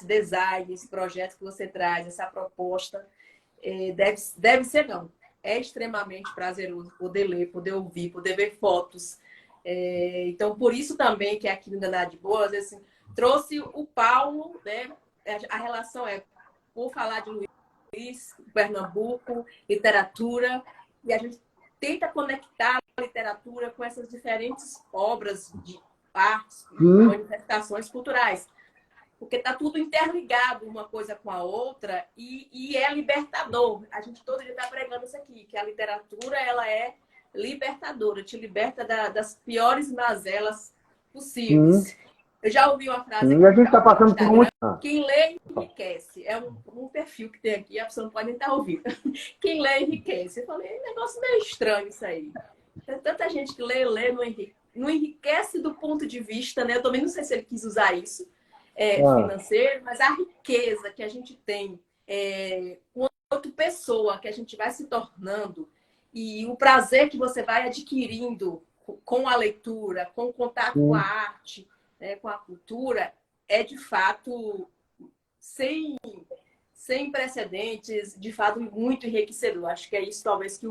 design, esse projeto que você traz, essa proposta, deve ser não. É extremamente prazeroso poder ler, poder ouvir, poder ver fotos. Então, por isso também que aqui no Danado de Boa, às vezes, assim, trouxe o Paulo, né? A relação por falar de Luiz, Pernambuco, literatura, e a gente tenta conectar a literatura com essas diferentes obras de artes e Sim, manifestações culturais. Porque está tudo interligado uma coisa com a outra e é libertador. A gente todo dia está pregando isso aqui, que a literatura ela é libertadora, te liberta das piores mazelas sim, possíveis. Eu já ouvi uma frase sim. E a gente está no passando por Instagram, muito. quem lê enriquece. É um perfil que tem aqui, a pessoa não pode nem estar ouvindo. Quem lê enriquece. Eu falei, negócio meio estranho isso aí. Tem tanta gente que lê, não enriquece do ponto de vista, né? Eu também não sei se ele quis usar isso, Ah, financeiro, mas a riqueza que a gente tem quanto pessoa que a gente vai se tornando e o prazer que você vai adquirindo com a leitura, com o contato com a sim. arte, né, com a cultura, é de fato sem, sem precedentes, de fato muito enriquecedor. Acho que é isso talvez que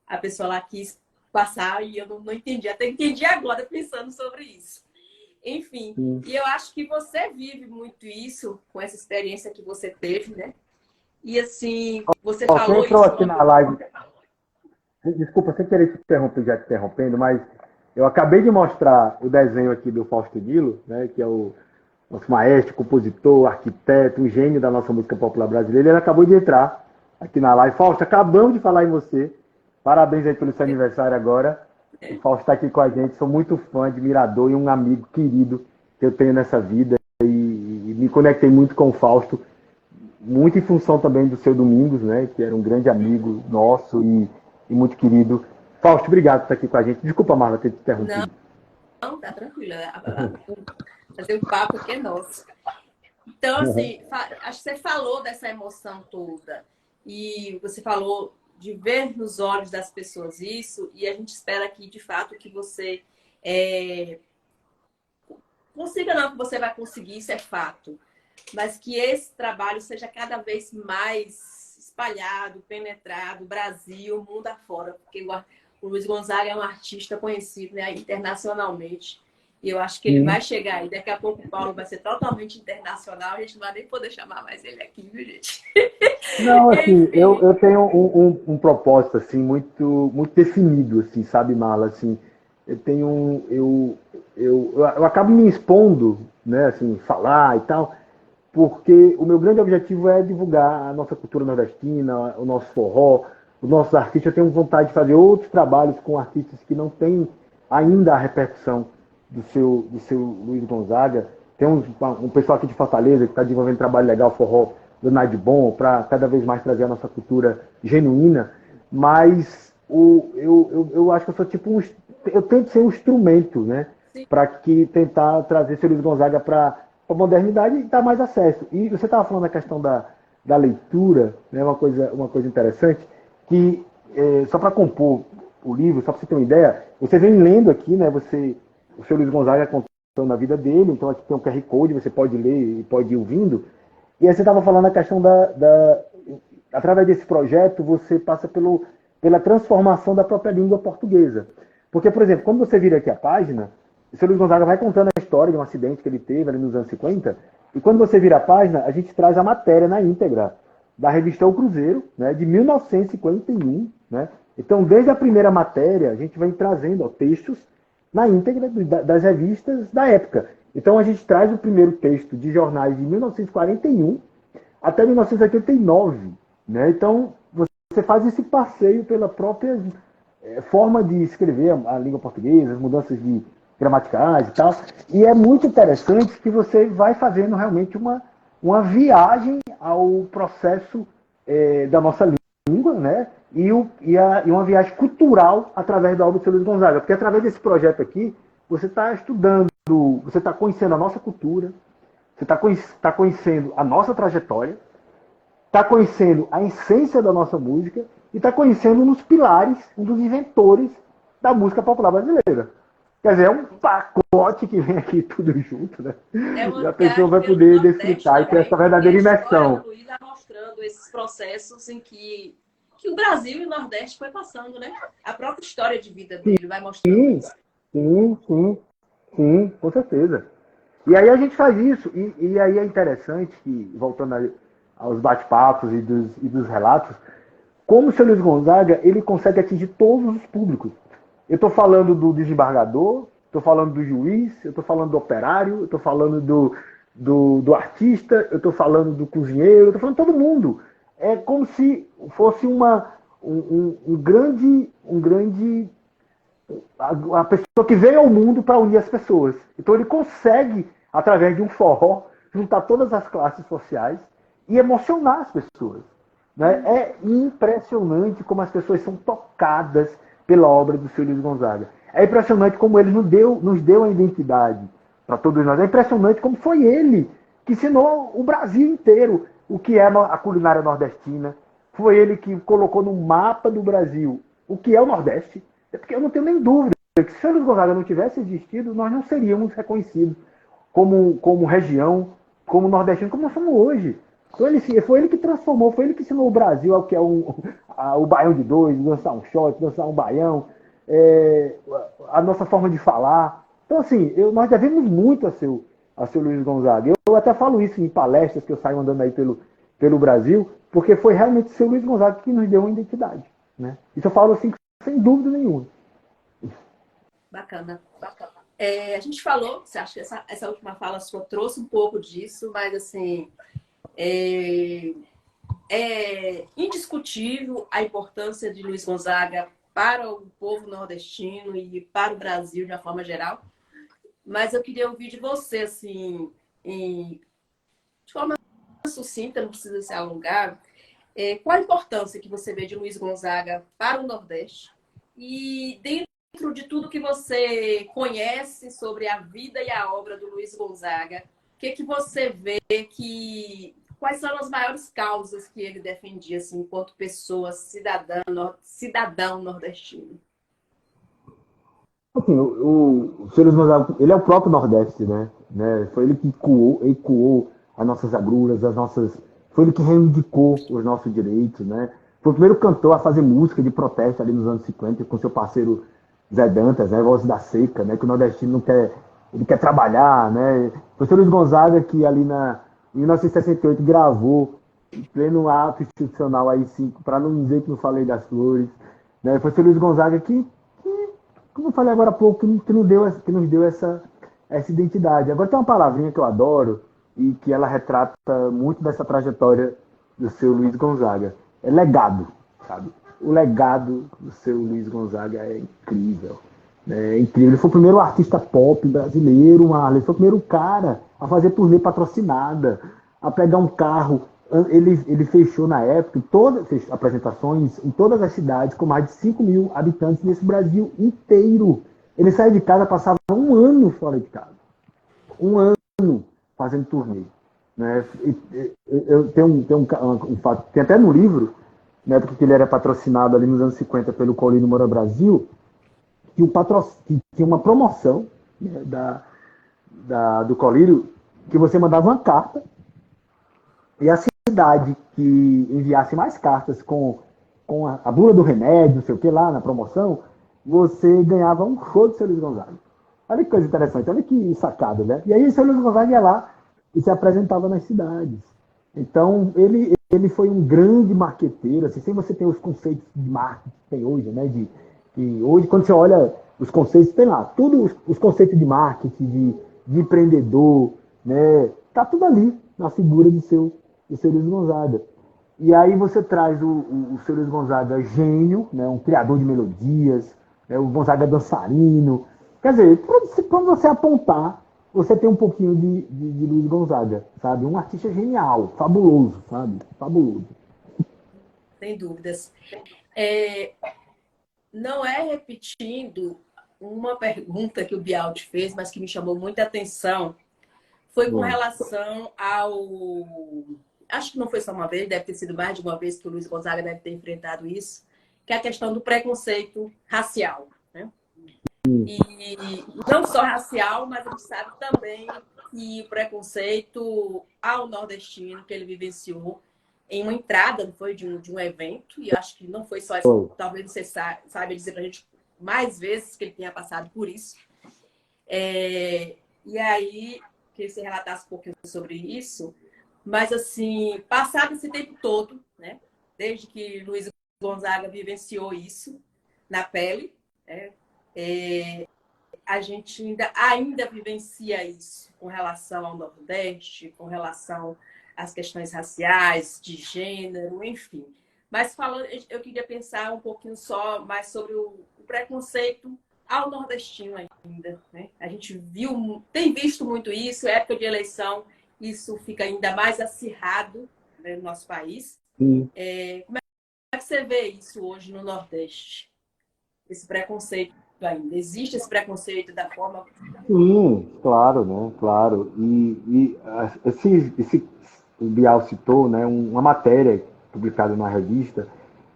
a pessoa lá quis passar e eu não entendi. Até entendi agora pensando sobre isso. Enfim, Sim. e eu acho que você vive muito isso com essa experiência que você teve, né? E assim, você Ó, quem falou entrou isso aqui uma na live, desculpa, sem querer te interromper, já te interrompendo, mas eu acabei de mostrar o desenho aqui do Fausto Dilo, né, que é o nosso maestro, compositor, arquiteto, um gênio da nossa música popular brasileira. Ele acabou de entrar aqui na live. Fausto, acabamos de falar em você. Parabéns aí pelo seu aniversário agora. O Fausto está aqui com a gente. Sou muito fã, admirador e um amigo querido que eu tenho nessa vida. E me conectei muito com o Fausto, muito em função também do seu Domingos, né, que era um grande amigo nosso e muito querido. Fausto, obrigado por estar aqui com a gente. Desculpa, Marla, ter te não, interrompido. tá tranquila. Fazer o papo aqui é nosso. Então, assim, acho que você falou dessa emoção toda. E você falou de ver nos olhos das pessoas isso, e a gente espera aqui, de fato, que você consiga, não, que você vai conseguir, isso é fato. Mas que esse trabalho seja cada vez mais espalhado, penetrado, Brasil, mundo afora, porque o Luiz Gonzaga é um artista conhecido, né, internacionalmente. E eu acho que ele Sim. vai chegar aí. Daqui a pouco o Paulo vai ser totalmente internacional. A gente não vai nem poder chamar mais ele aqui, viu, gente? Não, assim, Enfim. eu tenho um propósito, assim, muito definido, assim, sabe, Marla, assim, eu tenho eu acabo me expondo, né, assim, falar e tal, porque o meu grande objetivo é divulgar a nossa cultura nordestina, o nosso forró, os nossos artistas. Eu tenho vontade de fazer outros trabalhos com artistas que não têm ainda a repercussão do seu Luiz Gonzaga. Tem um pessoal aqui de Fortaleza que está desenvolvendo um trabalho legal, forró do Nade Bom, para cada vez mais trazer a nossa cultura genuína. Mas eu acho que eu sou tipo eu tento ser um instrumento, né? Sim. Para que tentar trazer seu Luiz Gonzaga para a modernidade e dar mais acesso. E você estava falando da questão da leitura, né? Uma coisa interessante, que só para compor o livro, só para você ter uma ideia, você vem lendo aqui, né? O seu Luiz Gonzaga contando a vida dele, então aqui tem um QR Code, você pode ler e pode ir ouvindo. E aí você estava falando a questão através desse projeto, você passa pela transformação da própria língua portuguesa. Porque, por exemplo, quando você vira aqui a página, o seu Luiz Gonzaga vai contando a história de um acidente que ele teve ali nos anos 50, E quando você vira a página, a gente traz a matéria na íntegra da revista O Cruzeiro, né, de 1951. Né? Então, desde a primeira matéria, a gente vem trazendo textos na íntegra das revistas da época. Então, a gente traz o primeiro texto de jornais de 1941 até 1989. Né? Então, você faz esse passeio pela própria forma de escrever a língua portuguesa, as mudanças de gramaticais e tal. E é muito interessante que você vai fazendo realmente uma viagem ao processo da nossa língua, né? E uma viagem cultural através da obra de seu Luiz Gonzaga. Porque através desse projeto aqui, você está estudando, você está conhecendo a nossa cultura, você está conhecendo a nossa trajetória, está conhecendo a essência da nossa música e está conhecendo um dos pilares, um dos inventores da música popular brasileira. Quer dizer, é um pacote que vem aqui tudo junto, né? E a pessoa vai poder desfrutar e ter essa verdadeira imersão. O Luiz vai mostrando esses processos em que o Brasil e o Nordeste foi passando, né? A própria história de vida dele vai mostrando isso. Sim, com certeza. E aí a gente faz isso, e aí é interessante que, voltando aos bate-papos e dos relatos, como o seu Luiz Gonzaga, ele consegue atingir todos os públicos. Eu estou falando do desembargador, estou falando do juiz, eu estou falando do operário, eu estou falando do artista, eu estou falando do cozinheiro, eu estou falando de todo mundo. É como se fosse um grande a pessoa que veio ao mundo para unir as pessoas. Então ele consegue, através de um forró, juntar todas as classes sociais e emocionar as pessoas. Né? É impressionante como as pessoas são tocadas pela obra do seu Luiz Gonzaga. É impressionante como ele nos deu a identidade para todos nós. É impressionante como foi ele que ensinou o Brasil inteiro o que é a culinária nordestina. Foi ele que colocou no mapa do Brasil o que é o Nordeste. É porque eu não tenho nem dúvida que se o seu Luiz Gonzaga não tivesse existido, nós não seríamos reconhecidos como região, como nordestino, como nós somos hoje. Então foi ele que transformou, foi ele que ensinou o Brasil ao que é o baião de dois, dançar um shot, dançar um baião, a nossa forma de falar. Então, assim, nós devemos muito a seu Luiz Gonzaga. Eu até falo isso em palestras que eu saio andando aí pelo Brasil, porque foi realmente o seu Luiz Gonzaga que nos deu uma identidade. Né? Isso eu falo assim, sem dúvida nenhuma. Bacana. A gente falou, você acha que essa última fala sua trouxe um pouco disso, mas assim, é indiscutível a importância de Luiz Gonzaga para o povo nordestino e para o Brasil de uma forma geral. Mas eu queria ouvir de você, assim, de forma sucinta, não precisa se alongar, qual a importância que você vê de Luiz Gonzaga para o Nordeste? E dentro de tudo que você conhece sobre a vida e a obra do Luiz Gonzaga, o que você vê quais são as maiores causas que ele defendia, assim, enquanto pessoa, cidadão nordestino? Assim, o seu Luiz Gonzaga, ele é o próprio Nordeste, né? Foi ele que ecoou as nossas agruras, foi ele que reivindicou os nossos direitos, né? Foi o primeiro cantor a fazer música de protesto ali nos anos 50 com seu parceiro Zé Dantas, né? Voz da Seca, né? Que o nordestino não quer, ele quer trabalhar, né? Foi o seu Luiz Gonzaga que ali em 1968 gravou em pleno ato institucional AI-5, para não dizer que não falei das flores, né? Foi o seu Luiz Gonzaga que como eu falei agora há pouco, que nos deu essa identidade. Agora tem uma palavrinha que eu adoro e que ela retrata muito dessa trajetória do seu Luiz Gonzaga. É legado, sabe? O legado do seu Luiz Gonzaga é incrível. É incrível. Ele foi o primeiro artista pop brasileiro, Marlon. Ele foi o primeiro cara a fazer turnê patrocinada, a pegar um carro. Ele fechou na época fez apresentações em todas as cidades com mais de 5 mil habitantes nesse Brasil inteiro. Ele saiu de casa, passava um ano fora de casa. Um ano fazendo turnê. Né? Eu tenho um fato, tem até no livro, na época que ele era patrocinado ali nos anos 50 pelo Colírio Moura Brasil, que tinha uma promoção, né, do Colírio, que você mandava uma carta e a cidade que enviasse mais cartas com a bula do remédio, não sei o que lá, na promoção, você ganhava um show de seu Luiz Gonzaga. Olha que coisa interessante, olha que sacada, né? E aí o seu Luiz Gonzaga ia lá e se apresentava nas cidades. Então, ele foi um grande marqueteiro, assim, sem você ter os conceitos de marketing que tem hoje, né? Que hoje, quando você olha os conceitos, tem lá, tudo os conceitos de marketing, de empreendedor, né? Tá tudo ali na figura do seu Luiz Gonzaga. E aí você traz o seu Luiz Gonzaga gênio, né? Um criador de melodias, né? O Gonzaga dançarino. Quer dizer, quando você apontar, você tem um pouquinho de Luiz Gonzaga, sabe? Um artista genial, fabuloso, sabe? Fabuloso. Sem dúvidas. Não é repetindo uma pergunta que o Bial te fez, mas que me chamou muita atenção, foi com relação ao... Acho que não foi só uma vez, deve ter sido mais de uma vez que o Luiz Gonzaga deve ter enfrentado isso, que é a questão do preconceito racial, né? E não só racial, mas a gente sabe também que o preconceito ao nordestino que ele vivenciou em uma entrada, não foi, de um evento, e eu acho que não foi só isso, talvez você saiba dizer pra gente mais vezes que ele tenha passado por isso. E aí, queria que você relatasse um pouquinho sobre isso, mas assim, passado esse tempo todo, né, desde que Luiz Gonzaga vivenciou isso na pele, né, a gente ainda vivencia isso com relação ao Nordeste, com relação às questões raciais, de gênero, enfim. Mas falando, eu queria pensar um pouquinho só mais sobre o preconceito ao nordestino ainda, né? A gente tem visto muito isso, época de eleição, isso fica ainda mais acirrado, né, no nosso país. Como é que você vê isso hoje no Nordeste? Esse preconceito ainda? Existe esse preconceito da forma... Sim, claro, né? Claro. O Bial citou, né, uma matéria publicada na revista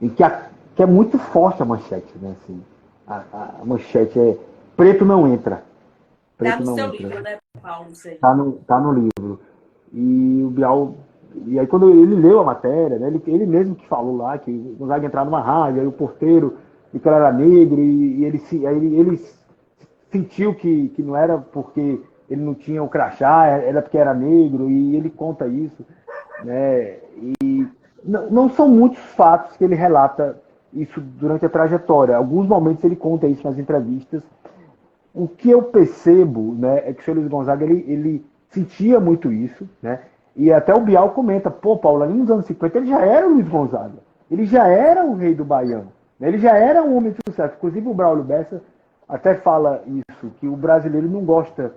em que é muito forte a manchete, né? Assim, a manchete é preto não entra. Está Preto no não seu entra. livro, né, Paulo? Isso aí. Tá no livro. E o Bial. E aí, quando ele leu a matéria, né, ele mesmo que falou lá que o Gonzaga entrar numa rádio, aí o porteiro, e que ele era negro, e ele sentiu que não era porque ele não tinha o crachá, era porque era negro, e ele conta isso. Né? E não são muitos fatos que ele relata isso durante a trajetória. Alguns momentos ele conta isso nas entrevistas. O que eu percebo, né, é que o senhor Luiz Gonzaga ele sentia muito isso, né? E até o Bial comenta, pô, Paulo, ali nos anos 50 ele já era o Luiz Gonzaga, ele já era o rei do Baião, né? Ele já era um homem de sucesso. Inclusive o Braulio Bessa até fala isso, que o brasileiro não gosta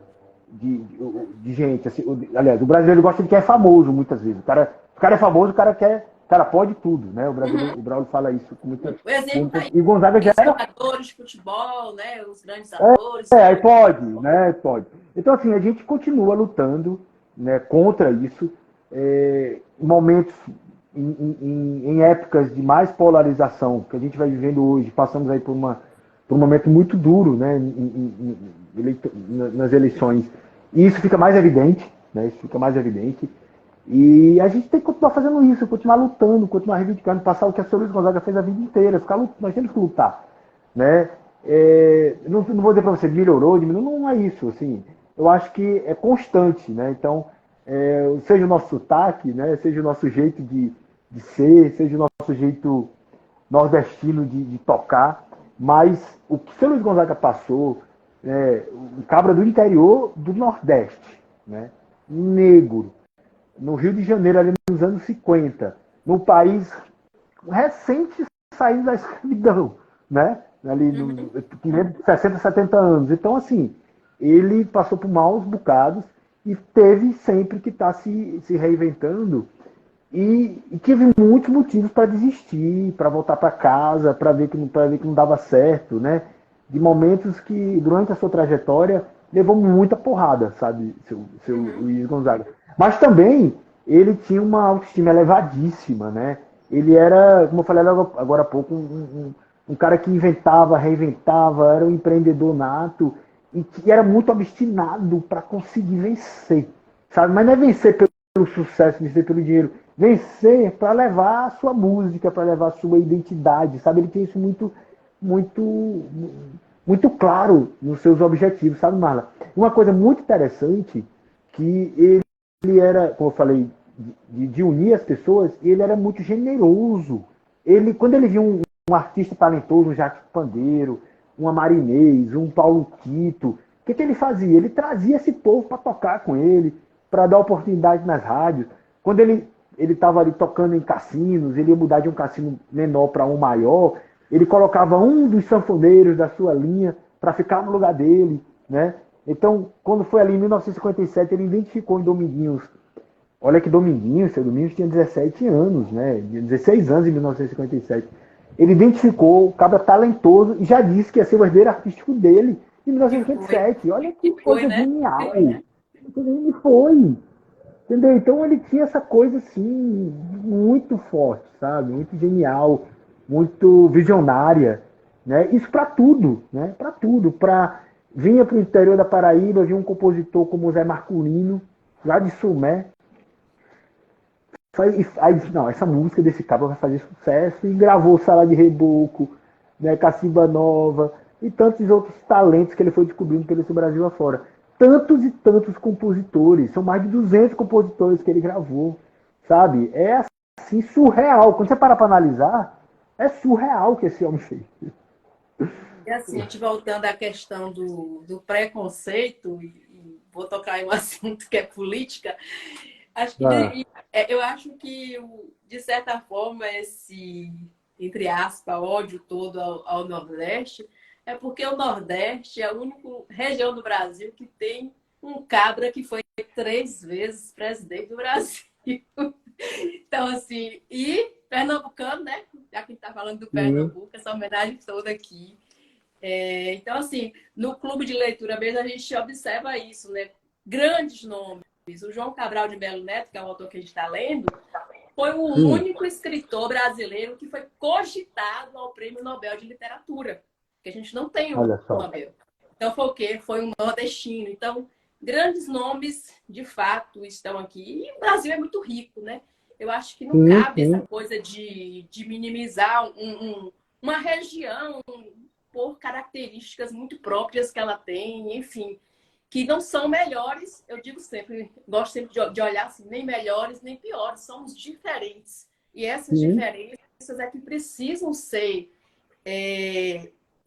de gente, assim, aliás, o brasileiro gosta de quem é famoso muitas vezes. O cara é famoso, o cara pode tudo, né? O Braulio fala isso com muita. O exemplo tá aí. E o Gonzaga já Os era. jogadores de futebol, né? Os grandes atores. Aí pode, né? Pode. Então, assim, a gente continua lutando, né, contra isso. Em momentos, em épocas de mais polarização que a gente vai vivendo hoje, passamos aí por um momento muito duro, né, nas eleições. E isso fica mais evidente, né? Isso fica mais evidente. E a gente tem que continuar fazendo isso, continuar lutando, continuar reivindicando, passar o que a senhora Luiz Gonzaga fez a vida inteira. Nós temos que lutar, né? Não vou dizer para você melhorou, diminuiu, não é isso. Assim, eu acho que é constante, né? Então, seja o nosso sotaque, né? Seja o nosso jeito de ser, seja o nosso jeito nordestino de tocar, mas o que o seu Luiz Gonzaga passou, um cabra do interior do Nordeste, né? Negro, no Rio de Janeiro, ali nos anos 50, no país recente saindo da escravidão, né? Ali no 60, 70 anos. Então, assim, ele passou por maus bocados e teve sempre que estar se reinventando e tive muitos motivos para desistir, para voltar para casa, para ver que não dava certo, né? De momentos que, durante a sua trajetória, levou muita porrada, sabe, seu Luiz Gonzaga. Mas também ele tinha uma autoestima elevadíssima, né? Ele era, como eu falei agora há pouco, um cara que inventava, reinventava, era um empreendedor nato e que era muito obstinado para conseguir vencer, sabe? Mas não é vencer pelo sucesso, vencer pelo dinheiro, vencer para levar a sua música, para levar a sua identidade, sabe? Ele tinha isso muito, muito claro nos seus objetivos, sabe, Marla? Uma coisa muito interessante que era, como eu falei, de unir as pessoas, e ele era muito generoso. Quando ele via um artista talentoso, um Jacques Pandeiro, uma Marinês, um Paulo Tito, o que ele fazia? Ele trazia esse povo para tocar com ele, para dar oportunidade nas rádios. Quando ele estava ali tocando em cassinos, ele ia mudar de um cassino menor para um maior, ele colocava um dos sanfoneiros da sua linha para ficar no lugar dele, né? Então, quando foi ali em 1957, ele identificou em Dominguinhos. Olha que Dominguinhos, seu Domingos tinha 17 anos, né? 16 anos em 1957. Ele identificou o cabra talentoso e já disse que ia ser o herdeiro artístico dele em 1957. Olha que coisa né? genial. E foi. Entendeu? Então ele tinha essa coisa assim, muito forte, sabe? Muito genial, muito visionária. Né? Isso para tudo, né? Para tudo. Vinha para o interior da Paraíba, vinha um compositor como o Zé Marculino, lá de Sumé. Aí disse, não, essa música desse cabra vai fazer sucesso, e gravou Sala de Reboco, né, Cacimba Nova, e tantos outros talentos que ele foi descobrindo pelo Brasil afora. Tantos e tantos compositores, são mais de 200 compositores que ele gravou, sabe? É assim, surreal. Quando você para analisar, é surreal o que esse homem fez. E assim, a gente voltando à questão do preconceito, e vou tocar em um assunto que é política, eu acho que, de certa forma, esse, entre aspas, ódio todo ao Nordeste, é porque o Nordeste é a única região do Brasil que tem um cabra que foi 3 vezes presidente do Brasil. Então, assim, e pernambucano, né? Já que a gente está falando do Pernambuco, essa homenagem toda aqui. Então, assim, no clube de leitura mesmo, a gente observa isso, né? Grandes nomes. O João Cabral de Melo Neto, que é o autor que a gente está lendo, foi o único escritor brasileiro que foi cogitado ao Prêmio Nobel de Literatura. Porque a gente não tem um Nobel. Então, foi o quê? Foi um nordestino. Então, grandes nomes, de fato, estão aqui. E o Brasil é muito rico, né? Eu acho que não cabe essa coisa de minimizar uma região por características muito próprias que ela tem, enfim, que não são melhores, eu digo sempre, gosto sempre de olhar assim, nem melhores, nem piores, somos diferentes. E essas diferenças é que precisam ser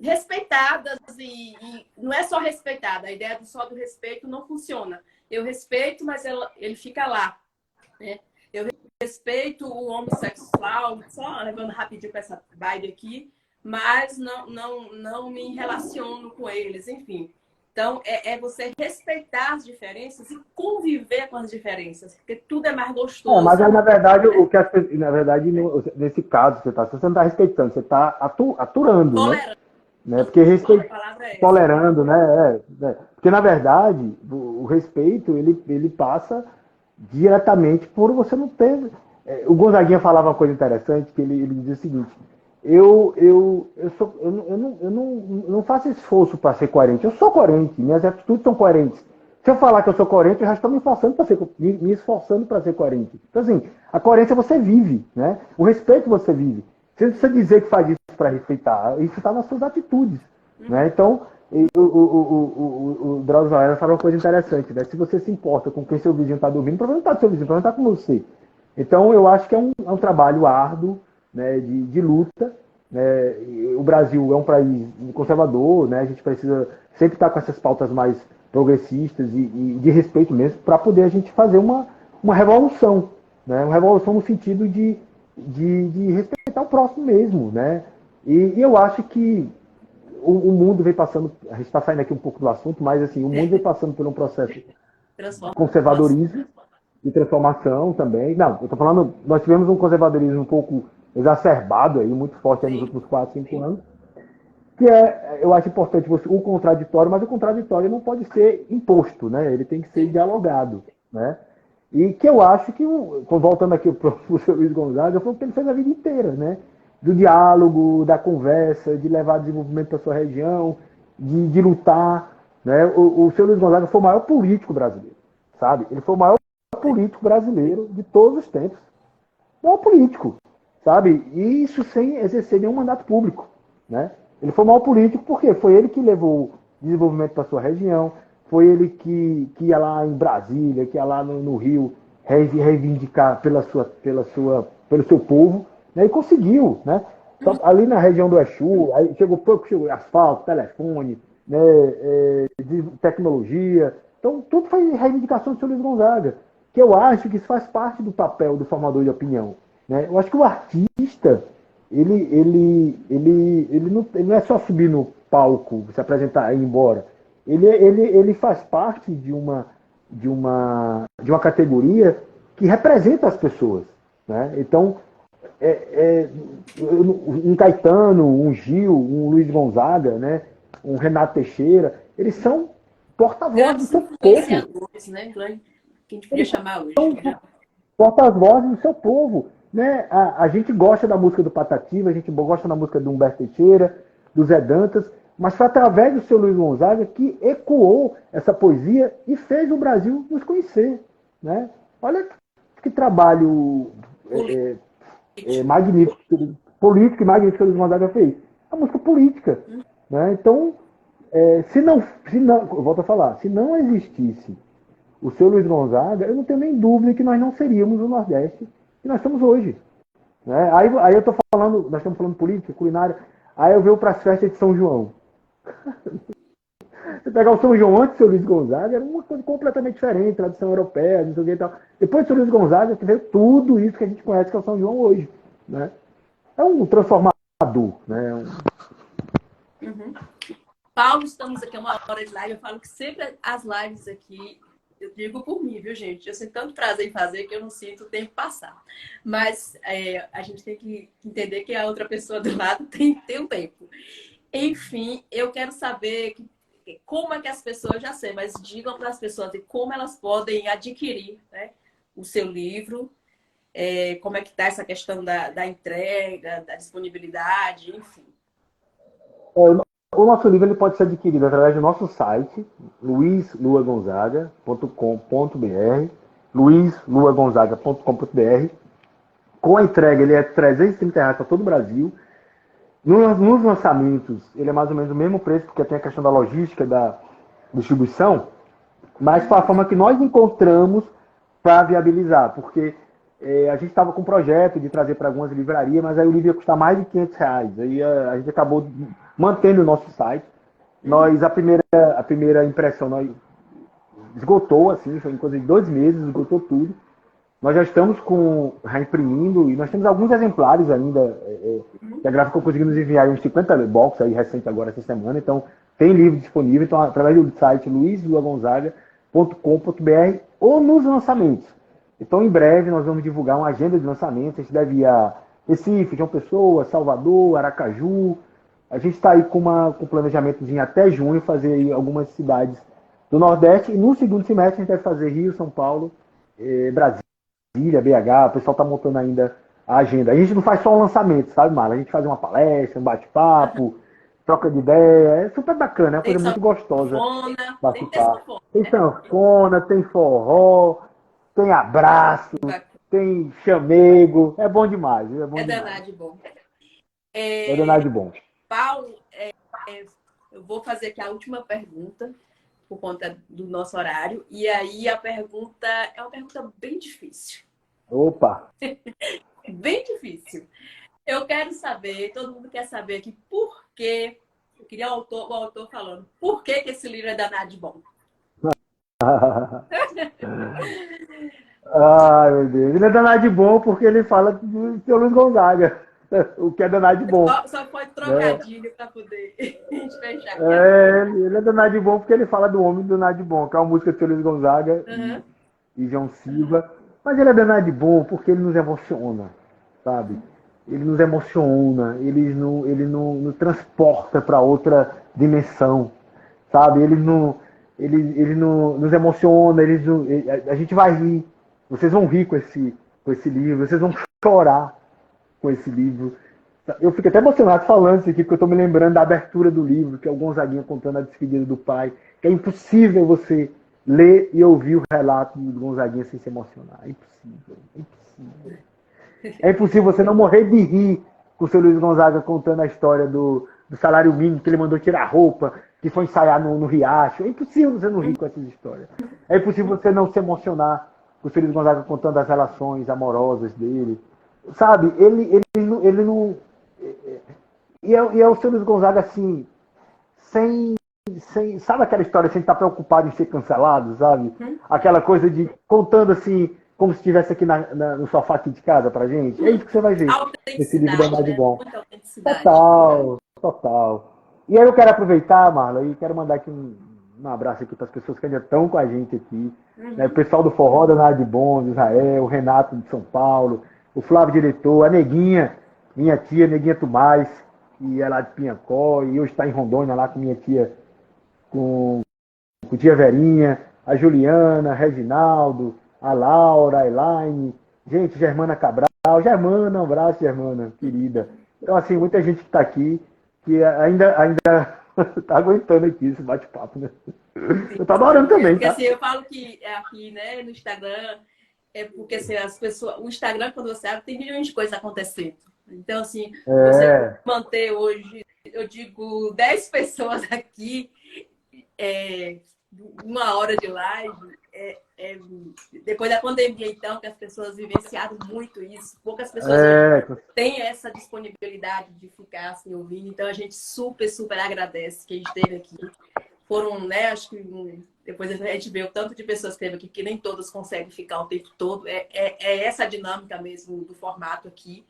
respeitadas, e não é só respeitada, a ideia só do respeito não funciona. Eu respeito, mas ele fica lá, né? Eu respeito o homossexual, só levando rapidinho para essa vibe aqui, mas não me relaciono com eles, enfim. Então, é você respeitar as diferenças e conviver com as diferenças, porque tudo é mais gostoso. Mas aí, na verdade, na verdade, nesse caso, você não está respeitando, você está aturando, tolerando, né? Porque tolerando, né? Porque, na verdade, o respeito, ele passa diretamente por você não ter... O Gonzaguinha falava uma coisa interessante, que ele dizia o seguinte: eu não faço esforço para ser coerente. Eu sou coerente, minhas atitudes são coerentes. Se eu falar que eu sou coerente, eu já estou me esforçando para ser coerente. Então, assim, a coerência você vive, né? O respeito você vive. Você não precisa dizer que faz isso para respeitar. Isso está nas suas atitudes, né? Então, o Drauzio Varela falou uma coisa interessante, né? Se você se importa com quem seu vizinho está dormindo, o problema não está do seu vizinho, o problema está com você. Então, eu acho que é um trabalho árduo, né, de luta, né? O Brasil é um país conservador, né? A gente precisa sempre estar com essas pautas mais progressistas e de respeito mesmo, para poder a gente fazer uma revolução, né? Uma revolução no sentido de respeitar o próximo mesmo, né? E eu acho que o mundo vem passando, a gente está saindo aqui um pouco do assunto, mas assim, o mundo vem passando por um processo de conservadorismo e transformação também. Não, eu estou falando, nós tivemos um conservadorismo um pouco exacerbado aí, muito forte aí nos últimos 4, 5 anos, que eu acho importante o contraditório, mas o contraditório não pode ser imposto, né? Ele tem que ser dialogado, né? E que eu acho que, voltando aqui para o professor Luiz Gonzaga, foi o que ele fez a vida inteira, né? Do diálogo, da conversa, de levar desenvolvimento para a sua região, de lutar, né? O senhor Luiz Gonzaga foi o maior político brasileiro, sabe? Ele foi o maior político brasileiro de todos os tempos. O maior político, sabe? E isso sem exercer nenhum mandato público, né? Ele foi o maior político porque foi ele que levou desenvolvimento para a sua região, foi ele que ia lá em Brasília, que ia lá no Rio reivindicar pelo seu povo, né? E conseguiu, né? Só ali na região do Exu, aí chegou asfalto, telefone, né? De tecnologia. Então, tudo foi reivindicação do seu Luiz Gonzaga, que eu acho que isso faz parte do papel do formador de opinião, né? Eu acho que o artista, ele não é só subir no palco, se apresentar e ir embora. Ele faz parte de uma categoria que representa as pessoas, né? Então, é, é, um Caetano, um Gil, um Luiz Gonzaga, né? Um Renato Teixeira, eles são porta-vozes do Grandes seu povo. influenciadores, né? Que a gente podia Eles chamar hoje. são porta-vozes do seu povo. Né? A gente gosta da música do Patativa, a gente gosta da música do Humberto Teixeira, do Zé Dantas, mas foi através do seu Luiz Gonzaga que ecoou essa poesia e fez o Brasil nos conhecer. Né? Olha que trabalho magnífico, político e magnífico que o Luiz Gonzaga fez. A música política. Né? Então, se não, eu volto a falar, se não existisse o seu Luiz Gonzaga, eu não tenho nem dúvida que nós não seríamos o Nordeste que nós somos hoje. Né? Aí eu estou falando, nós estamos falando política, culinária, aí eu venho para as festas de São João. Você pegar o São João antes do seu Luiz Gonzaga, era uma coisa completamente diferente, tradição europeia, não sei o que e tal. Depois do seu Luiz Gonzaga, que veio tudo isso que a gente conhece que é o São João hoje. Né? É um transformador. Né? Uhum. Paulo, estamos aqui uma hora de live. Eu falo que sempre as lives aqui, eu digo por mim, viu, gente? Eu sinto tanto prazer em fazer que eu não sinto o tempo passar. Mas a gente tem que entender que a outra pessoa do lado tem que ter um tempo. Enfim, eu quero saber como é que as pessoas, já sei, mas digam para as pessoas como elas podem adquirir, né, o seu livro, como é que está essa questão da entrega, da disponibilidade, enfim. O nosso livro ele pode ser adquirido através do nosso site, luizluagonzaga.com.br, luizluagonzaga.com.br. Com a entrega, ele é R$330 para todo o Brasil. Nos lançamentos, ele é mais ou menos o mesmo preço, porque tem a questão da logística, da distribuição, mas foi a forma que nós encontramos para viabilizar, porque a gente estava com um projeto de trazer para algumas livrarias, mas aí o livro ia custar mais de R$500. Aí a gente acabou mantendo o nosso site. A primeira impressão nós esgotou, assim, foi em coisa de 2 meses, esgotou tudo. Nós já estamos reimprimindo e nós temos alguns exemplares ainda, que a gráfica conseguiu nos enviar uns 50 box aí recente agora essa semana, então tem livro disponível, então através do site luizluagonzaga.com.br ou nos lançamentos. Então em breve nós vamos divulgar uma agenda de lançamentos, a gente deve ir a Recife, João Pessoa, Salvador, Aracaju. A gente está aí com um planejamentozinho até junho, fazer aí algumas cidades do Nordeste, e no segundo semestre a gente deve fazer Rio, São Paulo, Brasília, BH, o pessoal está montando ainda a agenda. A gente não faz só um lançamento, sabe, Marla? A gente faz uma palestra, um bate-papo, troca de ideia, é super bacana, é uma coisa muito gostosa. Tem sanfona, tem forró, tem abraço, tem chamego, é bom demais. É danado de bom. É danado de bom. Paulo, eu vou fazer aqui a última pergunta, por conta do nosso horário. E aí a pergunta é uma pergunta bem difícil. Opa! Bem difícil. Eu quero saber, todo mundo quer saber aqui por quê. Eu queria o autor falando, por que esse livro é danado de bom? Ai, meu Deus. Ele é danado de bom porque ele fala do seu Luiz Gonzaga. O que é danado de bom. Só foi trocadilho para poder fechar aqui. Ele é danado de bom porque ele fala do homem do danado de bom, que é uma música do seu Luiz Gonzaga e João Silva. Mas ele é danado de bom porque ele nos emociona, sabe? Ele nos emociona, ele nos transporta para outra dimensão, sabe? Ele nos emociona, a gente vai rir. Vocês vão rir com esse livro, vocês vão chorar com esse livro. Eu fico até emocionado falando isso aqui, porque eu estou me lembrando da abertura do livro, que é o Gonzaguinha contando a despedida do pai, que é impossível você ler e ouvir o relato do Gonzaguinha sem se emocionar. É impossível, é impossível. É impossível você não morrer de rir com o seu Luiz Gonzaga contando a história do salário mínimo, que ele mandou tirar a roupa, que foi ensaiar no Riacho. É impossível você não rir com essas histórias. É impossível você não se emocionar com o Feliz Gonzaga contando as relações amorosas dele. Sabe, ele não... E é o Feliz Gonzaga, assim, sem, sabe aquela história sem estar preocupado em ser cancelado, sabe? Aquela coisa de contando assim, como se estivesse aqui no sofá aqui de casa pra gente. É isso que você vai ver nesse livro da Autenticidade, Nade né? Bom. Muita autenticidade. Total, total. E aí eu quero aproveitar, Marla, e quero mandar aqui um abraço aqui para as pessoas que ainda estão com a gente aqui. Né? O pessoal do Forró da Nade Bom, de Israel, o Renato de São Paulo, o Flávio Diretor, a Neguinha, minha tia, Neguinha Tomás, que é lá de Pinhacó, e hoje está em Rondônia lá com minha tia, com tia Verinha, a Juliana, Reginaldo, a Laura, a Elaine, gente, Germana Cabral. Germana, um abraço, Germana, querida. Então, assim, muita gente que está aqui, que ainda tá aguentando aqui esse bate-papo, né? Eu tô adorando É também, porque tá? assim, eu falo que é aqui, né, no Instagram, é porque assim, as pessoas, o Instagram, quando você abre, tem milhões de coisas acontecendo. Então, assim, você É, manter hoje, eu digo, 10 pessoas aqui, é, 1 hora de live, depois da pandemia, então, que as pessoas vivenciaram muito isso, poucas pessoas hoje é, têm essa disponibilidade de ficar assim ouvindo, então a gente super, super agradece que a gente teve aqui. Foram, né, acho que depois a gente vê o tanto de pessoas que teve aqui, que nem todas conseguem ficar o tempo todo. É essa dinâmica mesmo do formato aqui,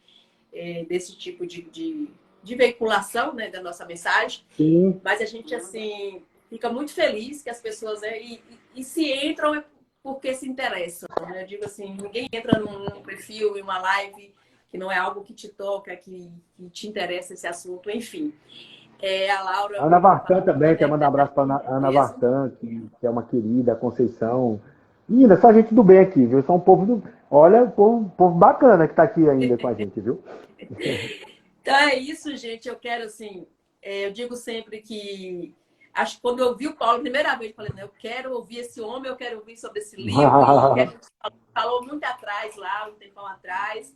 desse tipo de veiculação, né, da nossa mensagem. sim. Mas a gente, assim, fica muito feliz que as pessoas, né, e se entram é porque se interessam. Né? Eu digo assim, ninguém entra num perfil, em uma live, que não é algo que te toca, que te interessa esse assunto, enfim. A Laura A Ana Vartan falou, também, quer né, mandar um abraço para Ana mesmo. Vartan, que é uma querida, a Conceição. Menina, só gente do bem aqui, viu? Só um povo do. Olha, povo bacana que tá aqui ainda com a gente, viu? Então é isso, gente. Eu quero, assim, eu digo sempre que acho que quando eu vi o Paulo a primeira vez, eu falei, não, eu quero ouvir esse homem, eu quero ouvir sobre esse livro. E a gente falou muito atrás lá, um tempão atrás.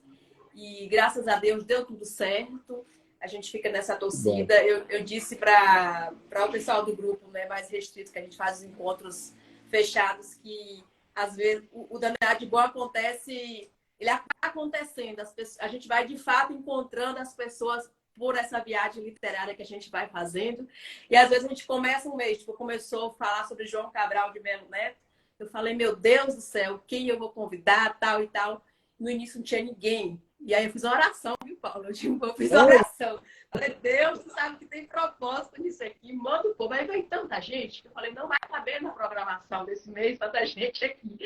E graças a Deus deu tudo certo. A gente fica nessa Bom. torcida. Eu disse para o pessoal do grupo, né, mais restrito, que a gente faz os encontros fechados, que às vezes o danado de bom acontece, ele acaba acontecendo. A gente vai de fato encontrando as pessoas por essa viagem literária que a gente vai fazendo. E às vezes a gente começa um mês, tipo, começou a falar sobre João Cabral de Melo Neto. Eu falei, meu Deus do céu, quem eu vou convidar, tal e tal. No início não tinha ninguém. E aí eu fiz uma oração, viu, Paulo? Eu fiz uma oração. Falei, Deus, tu sabe que tem propósito nisso aqui, manda o povo. Aí veio tanta gente que eu falei, não vai caber na programação desse mês tanta gente aqui.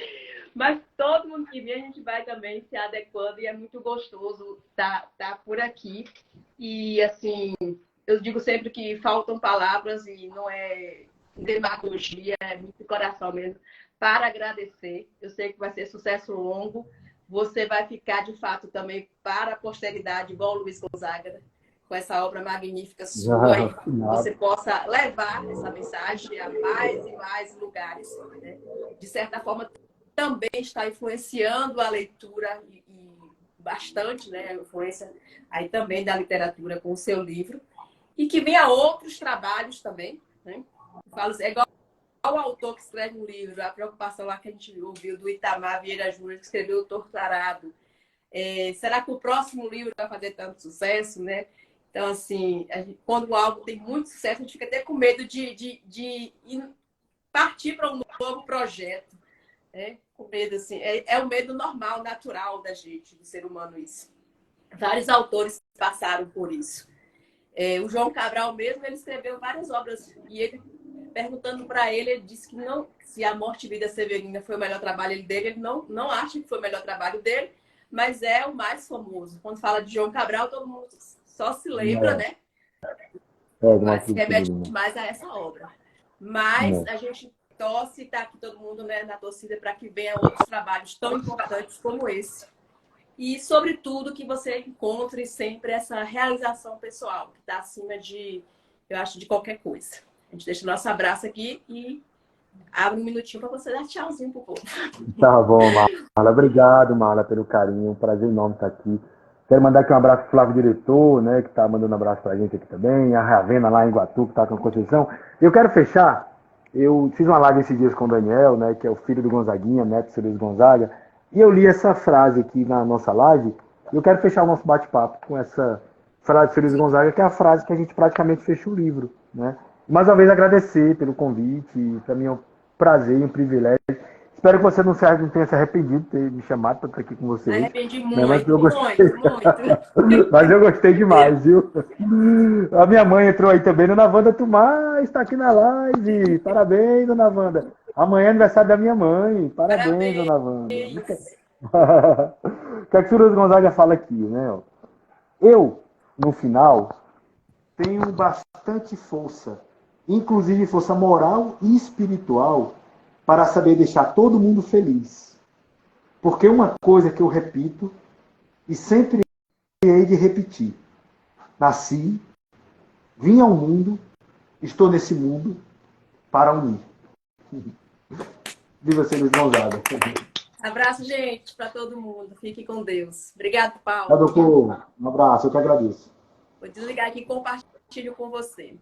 Mas todo mundo que vem, a gente vai também se adequando e é muito gostoso tá por aqui. E, assim, eu digo sempre que faltam palavras e não é demagogia, é muito coração mesmo, para agradecer. Eu sei que vai ser sucesso longo. Você vai ficar, de fato, também para a posteridade, igual o Luiz Gonzaga, né? Com essa obra magnífica sua, e você possa levar essa mensagem a mais e mais lugares. Né? De certa forma, também está influenciando a leitura e bastante, né? A influência aí também da literatura com o seu livro. E que venha outros trabalhos também. Né? Eu falo assim, é igual o autor que escreve um livro, a preocupação lá que a gente ouviu do Itamar Vieira Júnior, que escreveu O Torturado. Será que o próximo livro vai fazer tanto sucesso, né? Então, assim, quando algo tem muito sucesso, a gente fica até com medo de partir para um novo projeto. Né? Com medo, assim, é o medo normal, natural da gente, do ser humano, isso. Vários autores passaram por isso. O João Cabral mesmo, ele escreveu várias obras e ele perguntando para ele, ele disse que não, se A Morte e Vida Severina foi o melhor trabalho dele, ele não acha que foi o melhor trabalho dele, mas é o mais famoso. Quando fala de João Cabral, todo mundo só se lembra, né? Mas se remete mais a essa obra. Mas a gente torce e está aqui todo mundo, né, na torcida para que venham outros trabalhos tão importantes como esse. E, sobretudo, que você encontre sempre essa realização pessoal, que está acima eu acho, de qualquer coisa. A gente deixa o nosso abraço aqui e abre um minutinho para você dar tchauzinho pro povo. Tá bom, Marla. Obrigado, Marla, pelo carinho. Um prazer enorme estar aqui. Quero mandar aqui um abraço pro Flávio Diretor, né, que está mandando um abraço pra gente aqui também, a Ravena lá em Iguatu, que está com a Conceição. Eu quero fechar, eu fiz uma live esses dias com o Daniel, né, que é o filho do Gonzaguinha, neto do Luiz Gonzaga, e eu li essa frase aqui na nossa live, e eu quero fechar o nosso bate-papo com essa frase do Luiz Gonzaga, que é a frase que a gente praticamente fecha o livro, né. Mais uma vez agradecer pelo convite, para mim é um prazer e um privilégio. Espero que você não tenha se arrependido de ter me chamado para estar aqui com Me vocês. arrependi Né? Mas muito, eu gostei. muito, muito. Mas eu gostei demais, viu? A minha mãe entrou aí também, Dona Wanda Tomás, está aqui na live. Parabéns, Dona Wanda. Amanhã é aniversário da minha mãe. Parabéns, Parabéns. Dona Wanda. O que a Cruz Gonzaga fala aqui, né? Eu, no final, tenho bastante força, inclusive força moral e espiritual, para saber deixar todo mundo feliz. Porque uma coisa que eu repito e sempre hei de repetir: nasci, vim ao mundo, estou nesse mundo para unir. Viva ser Luiz Gonzaga. Abraço, gente, para todo mundo. Fique com Deus. Obrigado, Tá, Paulo. doutor? Um abraço, eu que agradeço. Vou desligar aqui e compartilho com você.